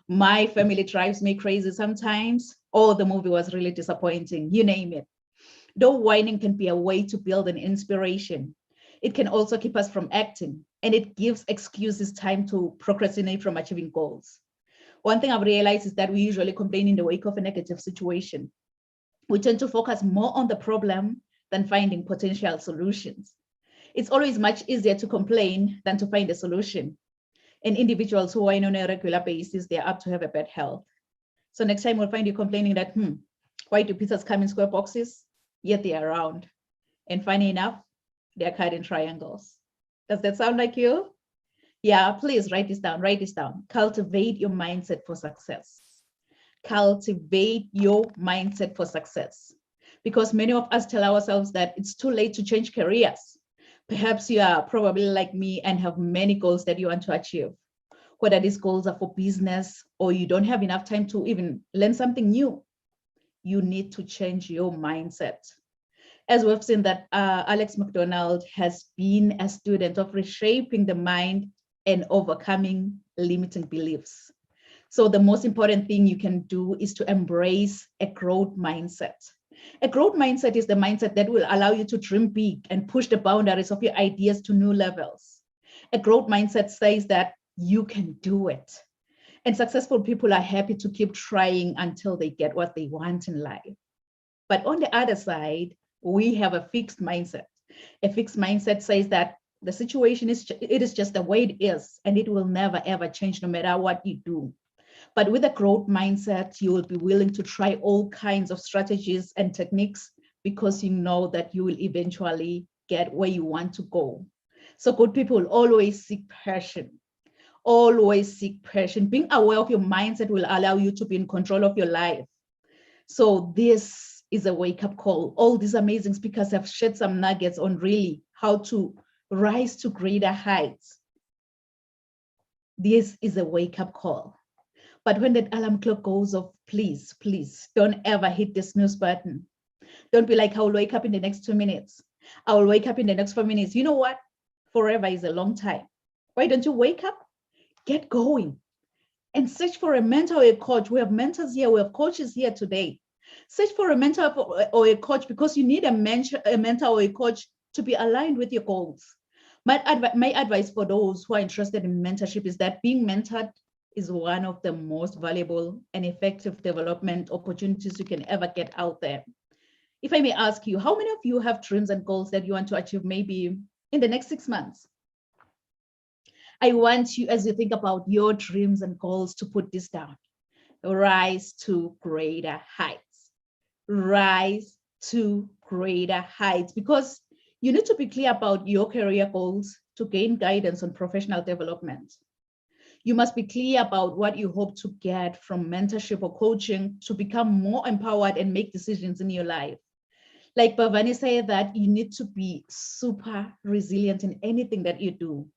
S2: My family drives me crazy sometimes. Oh, the movie was really disappointing. You name it. Though whining can be a way to build an inspiration, it can also keep us from acting, and it gives excuses time to procrastinate from achieving goals. One thing I've realized is that we usually complain in the wake of a negative situation. We tend to focus more on the problem than finding potential solutions. It's always much easier to complain than to find a solution. And individuals who whine on a regular basis, they're apt to have a bad health. So next time we'll find you complaining that, why do pizzas come in square boxes? Yet they are round. And funny enough, they're cut in triangles. Does that sound like you? Yeah, please write this down, write this down. Cultivate your mindset for success. Cultivate your mindset for success. Because many of us tell ourselves that it's too late to change careers. Perhaps you are probably like me and have many goals that you want to achieve. Whether these goals are for business or you don't have enough time to even learn something new, you need to change your mindset. As we've seen that Alex Mcdonald has been a student of reshaping the mind and overcoming limiting beliefs. So the most important thing you can do is to embrace a growth mindset. A growth mindset is the mindset that will allow you to dream big and push the boundaries of your ideas to new levels. A growth mindset says that you can do it. And successful people are happy to keep trying until they get what they want in life. But on the other side, we have a fixed mindset. A fixed mindset says that the situation is just the way it is, and it will never, ever change no matter what you do. But with a growth mindset, you will be willing to try all kinds of strategies and techniques because you know that you will eventually get where you want to go. So good people always seek passion. Always seek passion. Being aware of your mindset will allow you to be in control of your life. So this is a wake-up call. All these amazing speakers have shared some nuggets on really how to rise to greater heights. This is a wake-up call. But when that alarm clock goes off, please, please don't ever hit the snooze button. Don't be like, I will wake up in the next 2 minutes. I will wake up in the next 4 minutes. You know what? Forever is a long time. Why don't you wake up? Get going and search for a mentor or a coach. We have mentors here. We have coaches here today. Search for a mentor or a coach because you need a mentor or a coach to be aligned with your goals. My advice for those who are interested in mentorship is that being mentored is one of the most valuable and effective development opportunities you can ever get out there. If I may ask you, how many of you have dreams and goals that you want to achieve maybe in the next 6 months? I want you, as you think about your dreams and goals, to put this down. Rise to greater heights. Rise to greater heights, because you need to be clear about your career goals to gain guidance on professional development. You must be clear about what you hope to get from mentorship or coaching to become more empowered and make decisions in your life. Like Pavani said, that you need to be super resilient in anything that you do.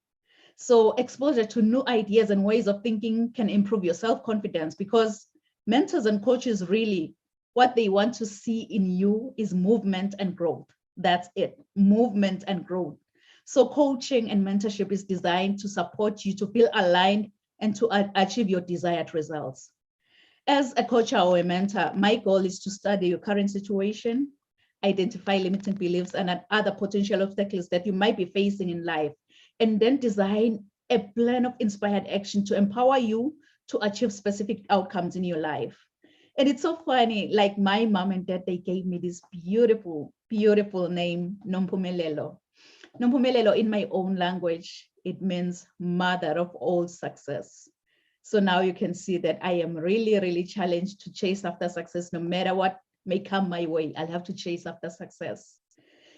S2: So exposure to new ideas and ways of thinking can improve your self-confidence, because mentors and coaches really, what they want to see in you is movement and growth. That's it, movement and growth. So coaching and mentorship is designed to support you to feel aligned and to achieve your desired results. As a coach or a mentor, my goal is to study your current situation, identify limiting beliefs and other potential obstacles that you might be facing in life, and then design a plan of inspired action to empower you to achieve specific outcomes in your life. And it's so funny, like my mom and dad, they gave me this beautiful, beautiful name, Nompumelelo. Nompumelelo, in my own language, it means mother of all success. So now you can see that I am really, really challenged to chase after success. No matter what may come my way, I'll have to chase after success.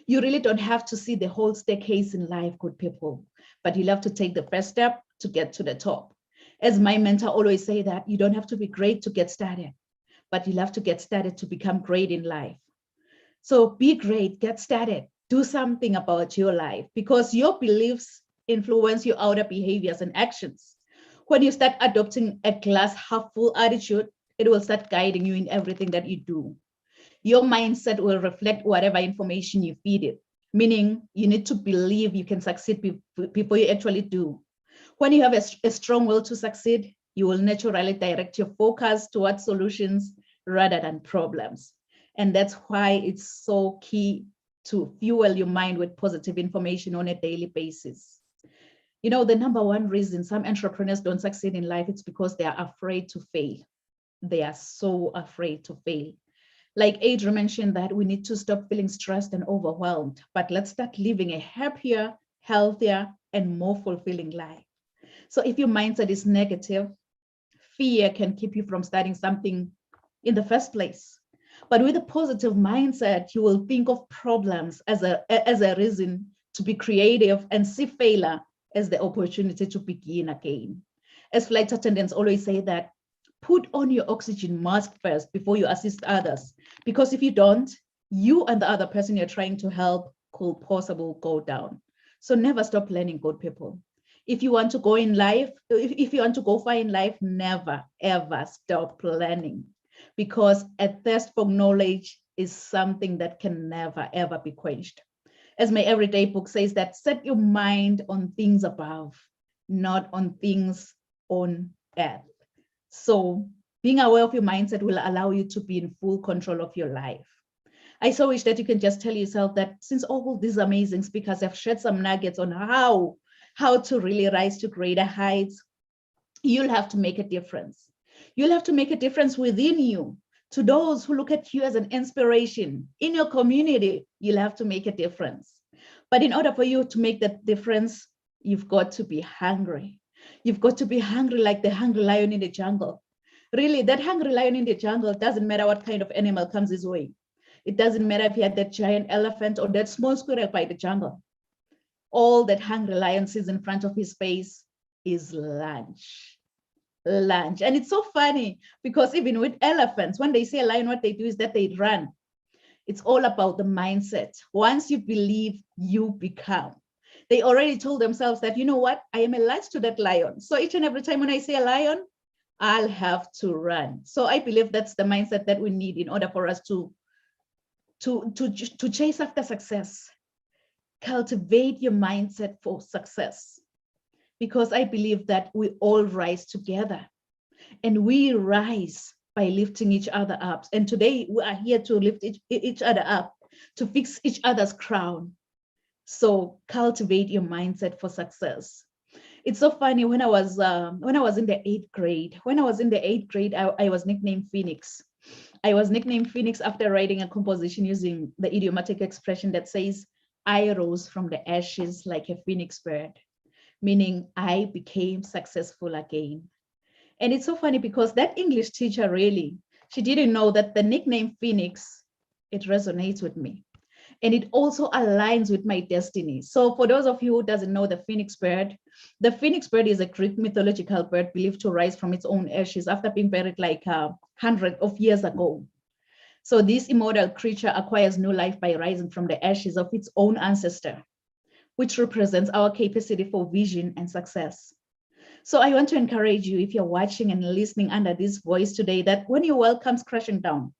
S2: You really don't have to see the whole staircase in life, good people, but you'll have to take the first step to get to the top. As my mentor always say that you don't have to be great to get started, but you'll have to get started to become great in life. So be great, get started, do something about your life, because your beliefs influence your outer behaviors and actions. When you start adopting a glass half full attitude, it will start guiding you in everything that you do. Your mindset will reflect whatever information you feed it, meaning you need to believe you can succeed before you actually do. When you have a strong will to succeed, you will naturally direct your focus towards solutions rather than problems. And that's why it's so key to fuel your mind with positive information on a daily basis. You know, the number one reason some entrepreneurs don't succeed in life, it's because they are afraid to fail. They are so afraid to fail. Like Adriana mentioned, that we need to stop feeling stressed and overwhelmed, but let's start living a happier, healthier, and more fulfilling life. So if your mindset is negative, fear can keep you from starting something in the first place. But with a positive mindset, you will think of problems as a reason to be creative and see failure as the opportunity to begin again. As flight attendants always say that, put on your oxygen mask first before you assist others. Because if you don't, you and the other person you're trying to help could possibly go down. So never stop learning, good people. If you want to go in life, if you want to go far in life, never, ever stop learning. Because a thirst for knowledge is something that can never, ever be quenched. As my everyday book says, that set your mind on things above, not on things on earth. So being aware of your mindset will allow you to be in full control of your life. I so wish that you can just tell yourself that since all these amazing speakers have shared some nuggets on how to really rise to greater heights, you'll have to make a difference. You'll have to make a difference within you. To those who look at you as an inspiration in your community, you'll have to make a difference. But in order for you to make that difference, you've got to be hungry. You've got to be hungry like the hungry lion in the jungle. Really, that hungry lion in the jungle, doesn't matter what kind of animal comes his way. It doesn't matter if he had that giant elephant or that small squirrel by the jungle. All that hungry lion sees in front of his face is lunch. Lunch. And it's so funny because even with elephants, when they see a lion, what they do is that they run. It's all about the mindset. Once you believe, you become. They already told themselves that, you know what, I am a lunch to that lion. So each and every time when I see a lion, I'll have to run. So I believe that's the mindset that we need in order for us to chase after success. Cultivate your mindset for success. Because I believe that we all rise together and we rise by lifting each other up. And today we are here to lift each other up, to fix each other's crown. So cultivate your mindset for success. It's so funny, when I was in the 8th grade, I was nicknamed Phoenix. I was nicknamed Phoenix after writing a composition using the idiomatic expression that says, I rose from the ashes like a phoenix bird, meaning I became successful again. And it's so funny because that English teacher she didn't know that the nickname Phoenix, it resonates with me. And it also aligns with my destiny. So for those of you who doesn't know the phoenix bird is a Greek mythological bird believed to rise from its own ashes after being buried like 100 of years ago. So this immortal creature acquires new life by rising from the ashes of its own ancestor, which represents our capacity for vision and success. So I want to encourage you, if you're watching and listening under this voice today, that when your world comes crashing down,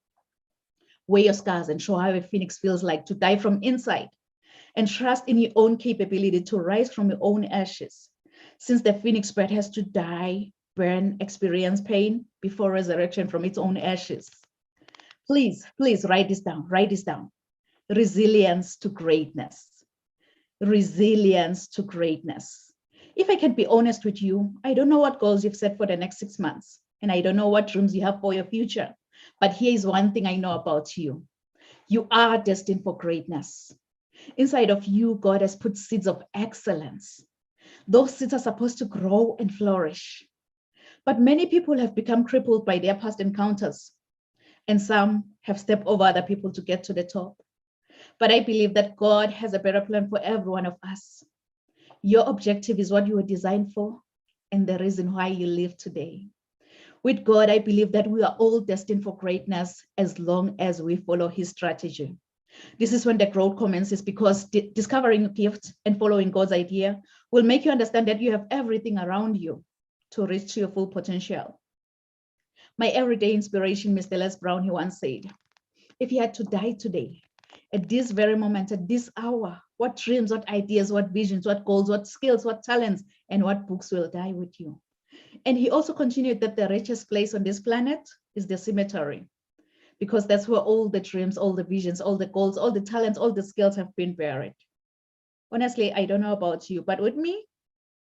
S2: wear your scars and show how a phoenix feels like to die from inside, and trust in your own capability to rise from your own ashes. Since the phoenix bird has to die, burn, experience pain before resurrection from its own ashes. Please write this down. Resilience to greatness. Resilience to greatness. If I can be honest with you, I don't know what goals you've set for the next 6 months, and I don't know what dreams you have for your future. But here is one thing I know about you. You are destined for greatness. Inside of you, God has put seeds of excellence. Those seeds are supposed to grow and flourish. But many people have become crippled by their past encounters, and some have stepped over other people to get to the top. But I believe that God has a better plan for every one of us. Your objective is what you were designed for. and the reason why you live today. With God, I believe that we are all destined for greatness as long as we follow his strategy. This is when the growth commences, because discovering gifts and following God's idea will make you understand that you have everything around you to reach your full potential. My everyday inspiration, Mr. Les Brown, he once said, if you had to die today, at this very moment, at this hour, what dreams, what ideas, what visions, what goals, what skills, what talents, and what books will die with you? And he also continued that the richest place on this planet is the cemetery, because that's where all the dreams, all the visions, all the goals, all the talents, all the skills have been buried. Honestly, I don't know about you, but with me,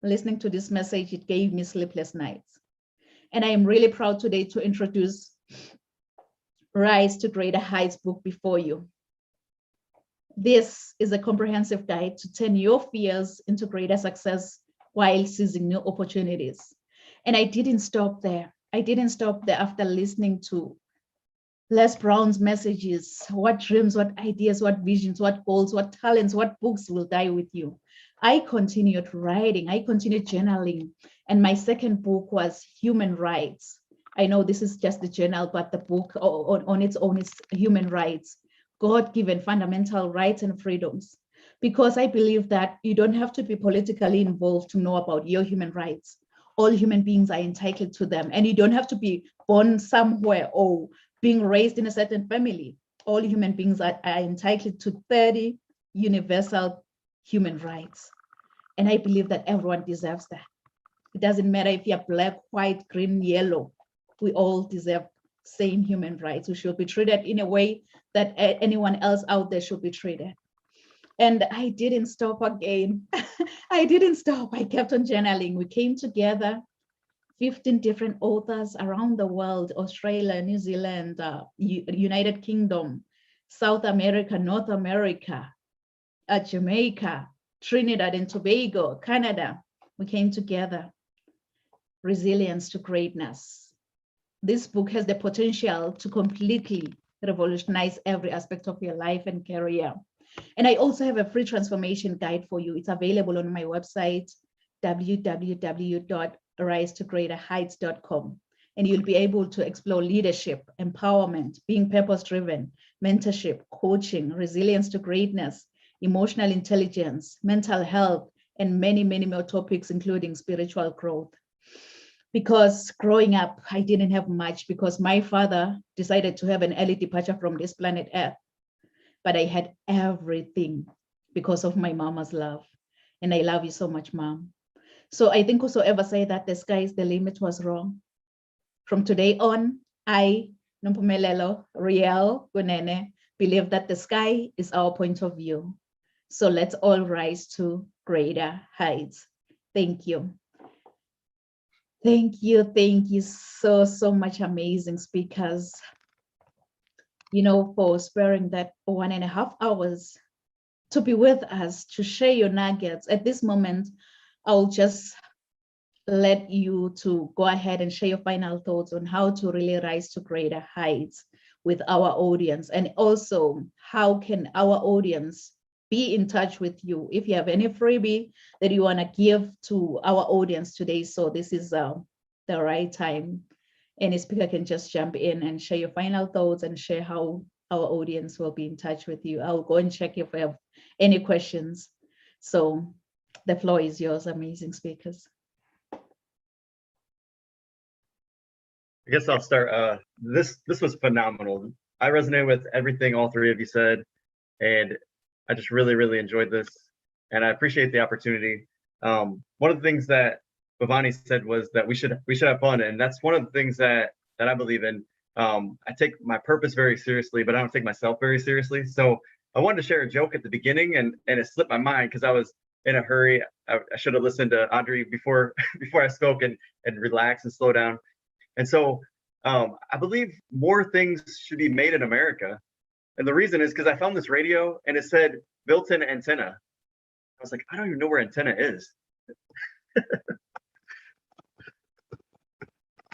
S2: listening to this message, it gave me sleepless nights. And I am really proud today to introduce Rise to Greater Heights book before you. This is a comprehensive guide to turn your fears into greater success while seizing new opportunities. And I didn't stop there. I didn't stop there after listening to Les Brown's messages. What dreams, what ideas, what visions, what goals, what talents, what books will die with you? I continued writing, I continued journaling. And my second book was Human Rights. I know this is just the journal, but the book on its own is Human Rights, God-given fundamental rights and freedoms. Because I believe that you don't have to be politically involved to know about your human rights. All human beings are entitled to them. And you don't have to be born somewhere or being raised in a certain family. All human beings are entitled to 30 universal human rights. And I believe that everyone deserves that. It doesn't matter if you're black, white, green, yellow. We all deserve same human rights. We should be treated in a way that anyone else out there should be treated. And I didn't stop again. I didn't stop. I kept on journaling. We came together, 15 different authors around the world, Australia, New Zealand, United Kingdom, South America, North America, Jamaica, Trinidad and Tobago, Canada. We came together. Resilience to Greatness. This book has the potential to completely revolutionize every aspect of your life and career. And I also have a free transformation guide for you. It's available on my website, www.risetogreaterheights.com. And you'll be able to explore leadership, empowerment, being purpose-driven, mentorship, coaching, resilience to greatness, emotional intelligence, mental health, and many, many more topics, including spiritual growth. Because growing up, I didn't have much because my father decided to have an early departure from this planet Earth. But I had everything because of my mama's love. And I love you so much, Mom. So I think whosoever say that the sky is the limit was wrong. From today on, I, Nompumelelo Riel Gunene, believe that the sky is our point of view. So let's all rise to greater heights. Thank you. Thank you so much, amazing speakers, for sparing that 1.5 hours to be with us, to share your nuggets. At this moment, I'll just let you to go ahead and share your final thoughts on how to really rise to greater heights with our audience, and also how can our audience be in touch with you if you have any freebie that you want to give to our audience today. So this is the right time. Any speaker can just jump in and share your final thoughts and share how our audience will be in touch with you. I'll go and check if we have any questions. So the floor is yours, amazing speakers.
S1: I guess I'll start. This was phenomenal. I resonate with everything all three of you said, and I just really enjoyed this, and I appreciate the opportunity. One of the things that Pavani said was that we should have fun, and that's one of the things that I believe in. I take my purpose very seriously, but I don't take myself very seriously. So I wanted to share a joke at the beginning, and it slipped my mind because I was in a hurry. I should have listened to Audrey before I spoke and relax and slow down. And so I believe more things should be made in America. And the reason is because I found this radio and it said built-in antenna. I was like, I don't even know where antenna is.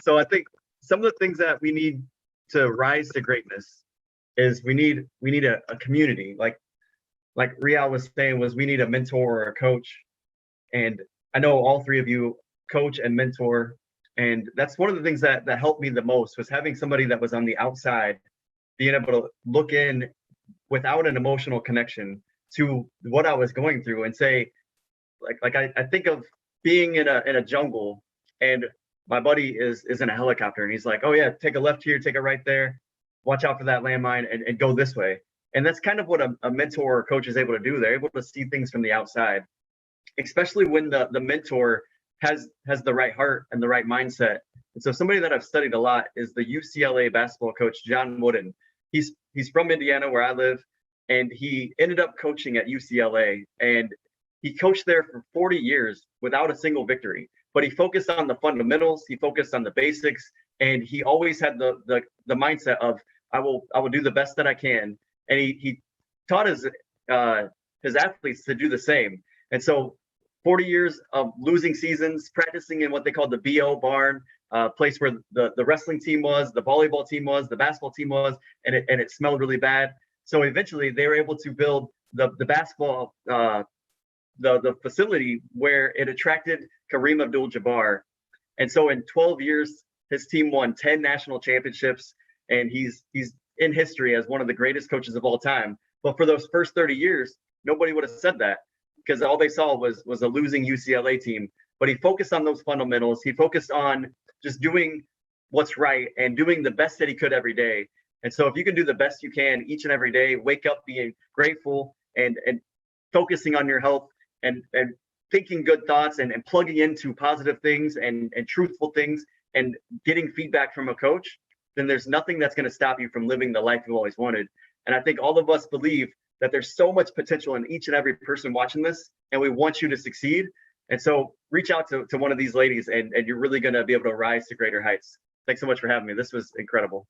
S1: So I think some of the things that we need to rise to greatness is we need a community. Like Rial was saying, we need a mentor or a coach. And I know all three of you coach and mentor. And that's one of the things that helped me the most, was having somebody that was on the outside, being able to look in without an emotional connection to what I was going through and say, I think of being in a jungle, and my buddy is in a helicopter, and he's like, oh yeah, take a left here, take a right there, watch out for that landmine, and go this way. And that's kind of what a mentor or coach is able to do. They're able to see things from the outside, especially when the mentor has the right heart and the right mindset. And so somebody that I've studied a lot is the UCLA basketball coach, John Wooden. He's from Indiana, where I live, and he ended up coaching at UCLA, and he coached there for 40 years without a single victory. But he focused on the fundamentals, he focused on the basics, and he always had the mindset of, I will do the best that I can. And he taught his athletes to do the same. And so 40 years of losing seasons, practicing in what they called the BO barn, place where the wrestling team was, the volleyball team was, the basketball team was, and it smelled really bad. So eventually they were able to build the basketball, the facility where it attracted Kareem Abdul-Jabbar. And so in 12 years, his team won 10 national championships, and he's in history as one of the greatest coaches of all time. But for those first 30 years, nobody would have said that, because all they saw was a losing UCLA team. But he focused on those fundamentals. He focused on just doing what's right and doing the best that he could every day. And so if you can do the best you can each and every day, wake up being grateful and focusing on your health and thinking good thoughts and plugging into positive things and truthful things and getting feedback from a coach, then there's nothing that's going to stop you from living the life you always wanted. And I think all of us believe that there's so much potential in each and every person watching this, and we want you to succeed. And so reach out to one of these ladies, and you're really going to be able to rise to greater heights. Thanks so much for having me. This was incredible.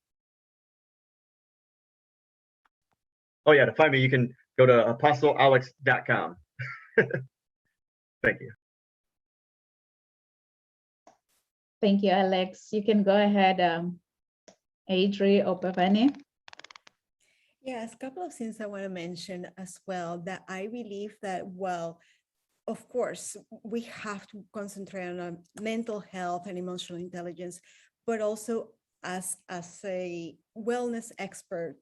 S1: Oh yeah, to find me, you can go to apostlealex.com. Thank you.
S2: Thank you, Alex. You can go ahead, Adri or Pavani.
S3: Yes, a couple of things I want to mention as well, that I believe that, well, of course, we have to concentrate on our mental health and emotional intelligence, but also as a wellness expert,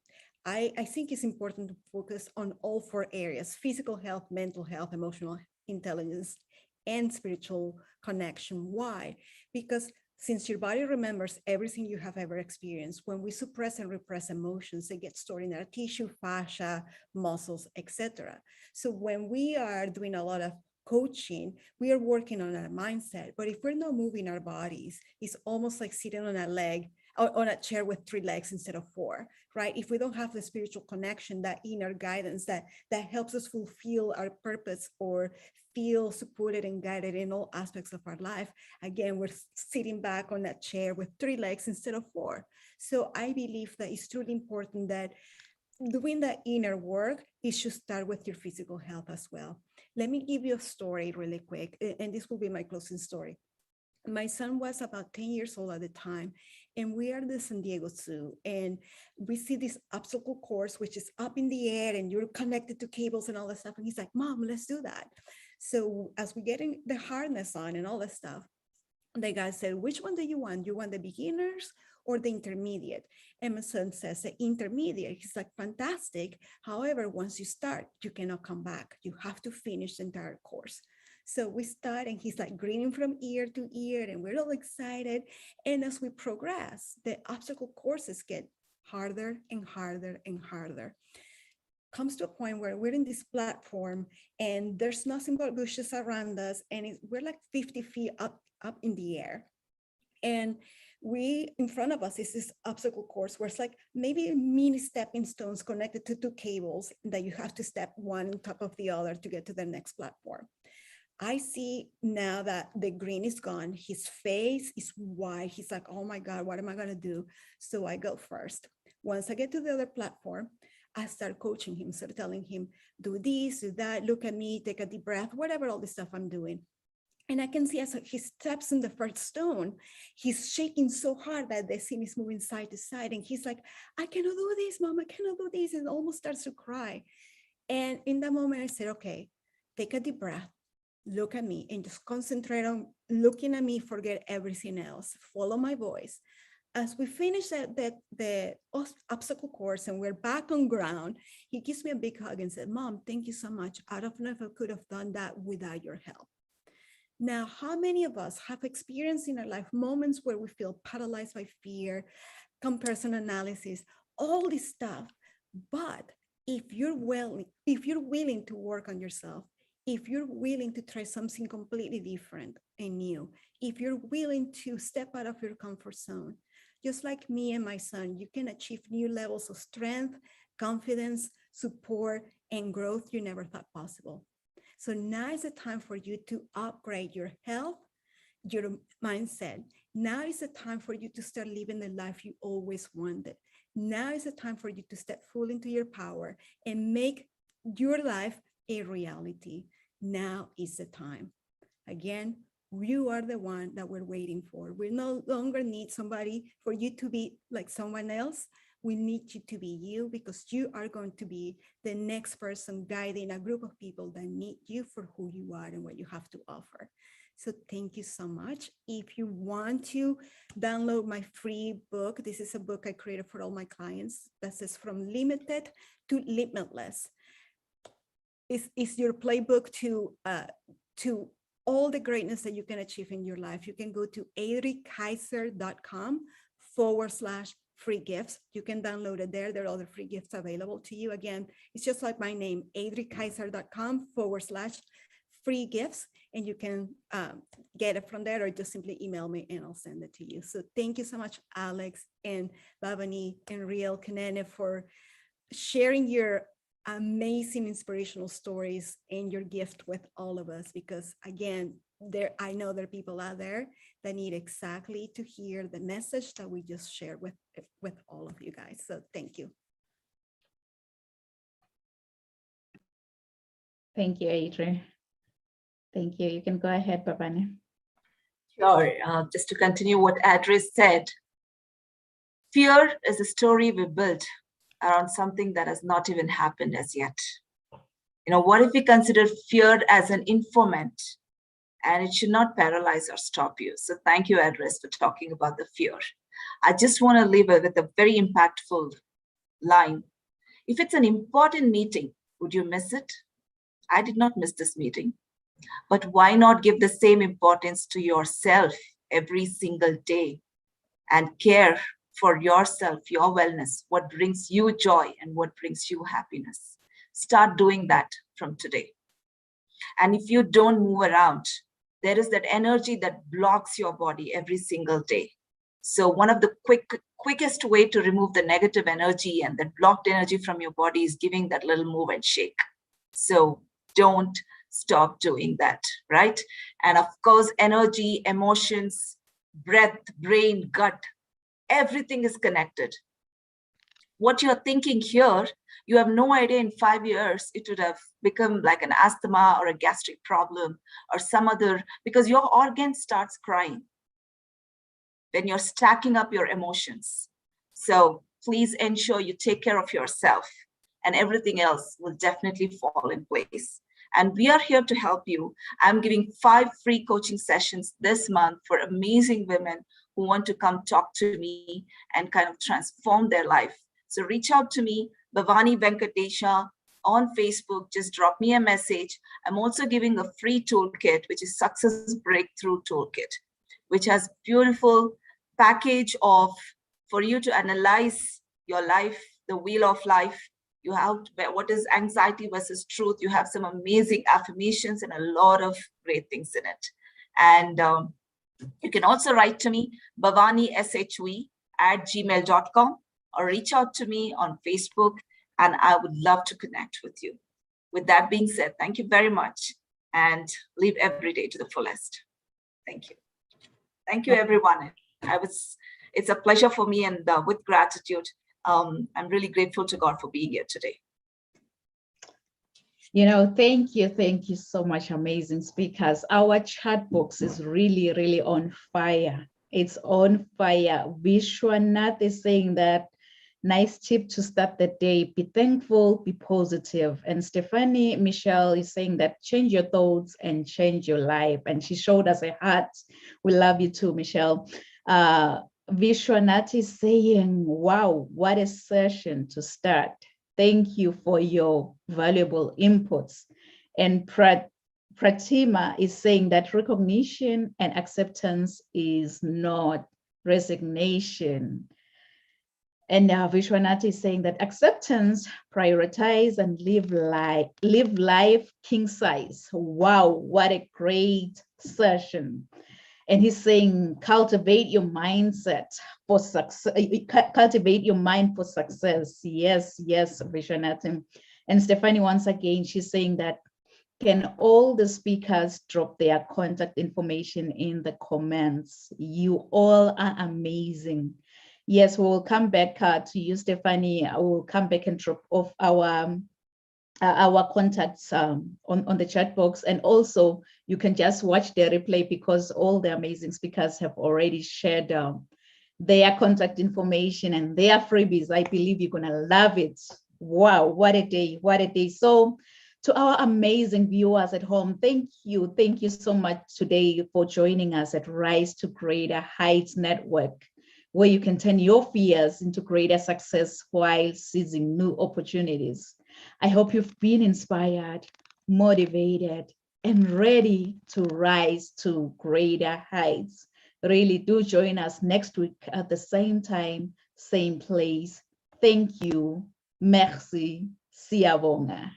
S3: I think it's important to focus on all four areas: physical health, mental health, emotional intelligence, and spiritual connection. Why? Because since your body remembers everything you have ever experienced, when we suppress and repress emotions, they get stored in our tissue, fascia, muscles, etc. So when we are doing a lot of coaching, we are working on our mindset. But if we're not moving our bodies, it's almost like sitting on a chair with 3 legs instead of 4, right? If we don't have the spiritual connection, that inner guidance that helps us fulfill our purpose or feel supported and guided in all aspects of our life, again, we're sitting back on that chair with 3 legs instead of 4. So I believe that it's truly important that doing that inner work, it should start with your physical health as well. Let me give you a story really quick, and this will be my closing story. My son was about 10 years old at the time, and we are at the San Diego Zoo, and we see this obstacle course, which is up in the air, and you're connected to cables and all that stuff. And he's like, Mom, let's do that. So as we get in the harness on and all that stuff, the guy said, which one do you want? You want the beginners or the intermediate? And my son says, the intermediate. He's like, fantastic. However, once you start, you cannot come back. You have to finish the entire course. So we start, and he's like grinning from ear to ear, and we're all excited. And as we progress, the obstacle courses get harder and harder and harder. Comes to a point where we're in this platform, and there's nothing but bushes around us, and we're like 50 feet up in the air. And in front of us is this obstacle course where it's like maybe mini stepping stones connected to 2 cables that you have to step one on top of the other to get to the next platform. I see now that the green is gone. His face is white. He's like, oh my God, what am I going to do? So I go first. Once I get to the other platform, I start coaching him, start telling him, do this, do that, look at me, take a deep breath, whatever, all this stuff I'm doing. And I can see as he steps on the first stone, he's shaking so hard that the scene is moving side to side. And he's like, I cannot do this, Mom, I cannot do this. And almost starts to cry. And in that moment, I said, okay, take a deep breath. look at me and just concentrate on looking at me, forget everything else, follow my voice. As we finish the obstacle course and we're back on ground, he gives me a big hug and said, Mom, thank you so much. I don't know if I could have done that without your help. Now, how many of us have experienced in our life moments where we feel paralyzed by fear, comparison analysis, all this stuff? But if you're willing to work on yourself, if you're willing to try something completely different and new, if you're willing to step out of your comfort zone, just like me and my son, you can achieve new levels of strength, confidence, support, and growth you never thought possible. So now is the time for you to upgrade your health, your mindset. Now is the time for you to start living the life you always wanted. Now is the time for you to step fully into your power and make your life a reality. Now is the time. Again, you are the one that we're waiting for. We no longer need somebody for you to be like someone else. We need you to be you, because you are going to be the next person guiding a group of people that need you for who you are and what you have to offer. So thank you so much. If you want to download my free book, this is a book I created for all my clients that says From Limited to Limitless. It's your playbook to all the greatness that you can achieve in your life. You can go to adrykaiser.com/free gifts. You can download it there. There are other free gifts available to you. Again, it's just like my name, adrykaiser.com/free gifts. And you can get it from there, or just simply email me and I'll send it to you. So thank you so much, Alex and Pavani and Riel Kanene, for sharing your amazing inspirational stories and your gift with all of us, because again, I know there are people out there that need exactly to hear the message that we just shared with all of you guys. So thank you.
S2: Thank you, Adrian. Thank you. You can go ahead, Pavani.
S6: Sure. Just to continue what Adri said, fear is a story we built around something that has not even happened as yet. What if we consider fear as an informant, and it should not paralyze or stop you? So thank you, Adris, for talking about the fear. I just want to leave it with a very impactful line. If it's an important meeting, would you miss it? I did not miss this meeting. But why not give the same importance to yourself every single day and care for yourself, your wellness, what brings you joy and what brings you happiness? Start doing that from today. And if you don't move around, there is that energy that blocks your body every single day. So one of the quickest way to remove the negative energy and that blocked energy from your body is giving that little move and shake. So don't stop doing that, right? And of course, energy, emotions, breath, brain, gut, everything is connected. What you're thinking here, you have no idea in 5 years, it would have become like an asthma or a gastric problem or some other, because your organ starts crying when you're stacking up your emotions. So please ensure you take care of yourself, and everything else will definitely fall in place. And we are here to help you. I'm giving 5 free coaching sessions this month for amazing women who want to come talk to me and kind of transform their life. So reach out to me, Pavani Venkatesha, on Facebook. Just drop me a message. I'm also giving a free toolkit, which is Success Breakthrough Toolkit, which has beautiful package for you to analyze your life, the wheel of life. You have what is anxiety versus truth. You have some amazing affirmations and a lot of great things in it. And you can also write to me, bhavanishv@gmail.com, or reach out to me on Facebook, and I would love to connect with you. With that being said, thank you very much, and live every day to the fullest. Thank you. Thank you, everyone. It's a pleasure for me, and with gratitude, I'm really grateful to God for being here today.
S2: Thank you so much, amazing speakers. Our chat box is really, really on fire. It's on fire. Vishwanath is saying that Nice tip to start the day. Be thankful, be positive. And Stephanie Michelle is saying that change your thoughts and change your life. And she showed us a heart. We love you too, Michelle. Vishwanati is saying, wow, what a session to start. Thank you for your valuable inputs. And Pratima is saying that recognition and acceptance is not resignation. And now Vishwanati is saying that acceptance, prioritize, and live life king size. Wow, what a great session. And he's saying, cultivate your mindset for success. Cultivate your mind for success. Yes, Vishwanati. And Stephanie, once again, she's saying that, can all the speakers drop their contact information in the comments? You all are amazing. Yes, we will come back to you, Stephanie. I will come back and drop off our contacts on the chat box. And also, you can just watch the replay because all the amazing speakers have already shared their contact information and their freebies. I believe you're going to love it. Wow, what a day, what a day. So, to our amazing viewers at home, thank you so much today for joining us at Rise to Greater Heights Network, where you can turn your fears into greater success while seizing new opportunities. I hope you've been inspired, motivated, and ready to rise to greater heights. Really do join us next week at the same time, same place. Thank you. Merci. Siyabonga.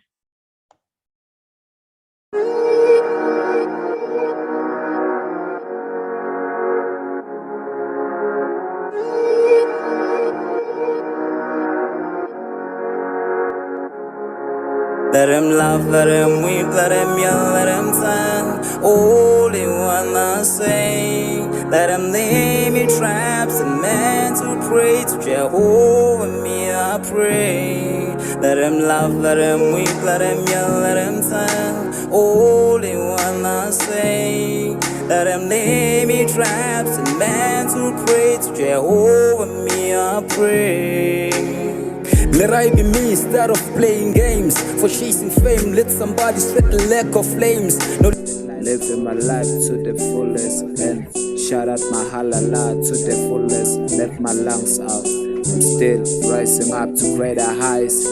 S7: Let him laugh, let him weep, let him yell, let him sing. All they wanna say. Let him lay me traps and men to pray to Jehovah, me I pray. Let him laugh, let him weep, let him yell, let him sing. All they wanna say. Let him lay me traps and men to pray to Jehovah, me I pray. Let I be me instead of playing games. For chasing fame, let somebody spread the lack of flames. No, living my life to the fullest and shout out my halala to the fullest. Let my lungs out. I'm still rising up to greater heights.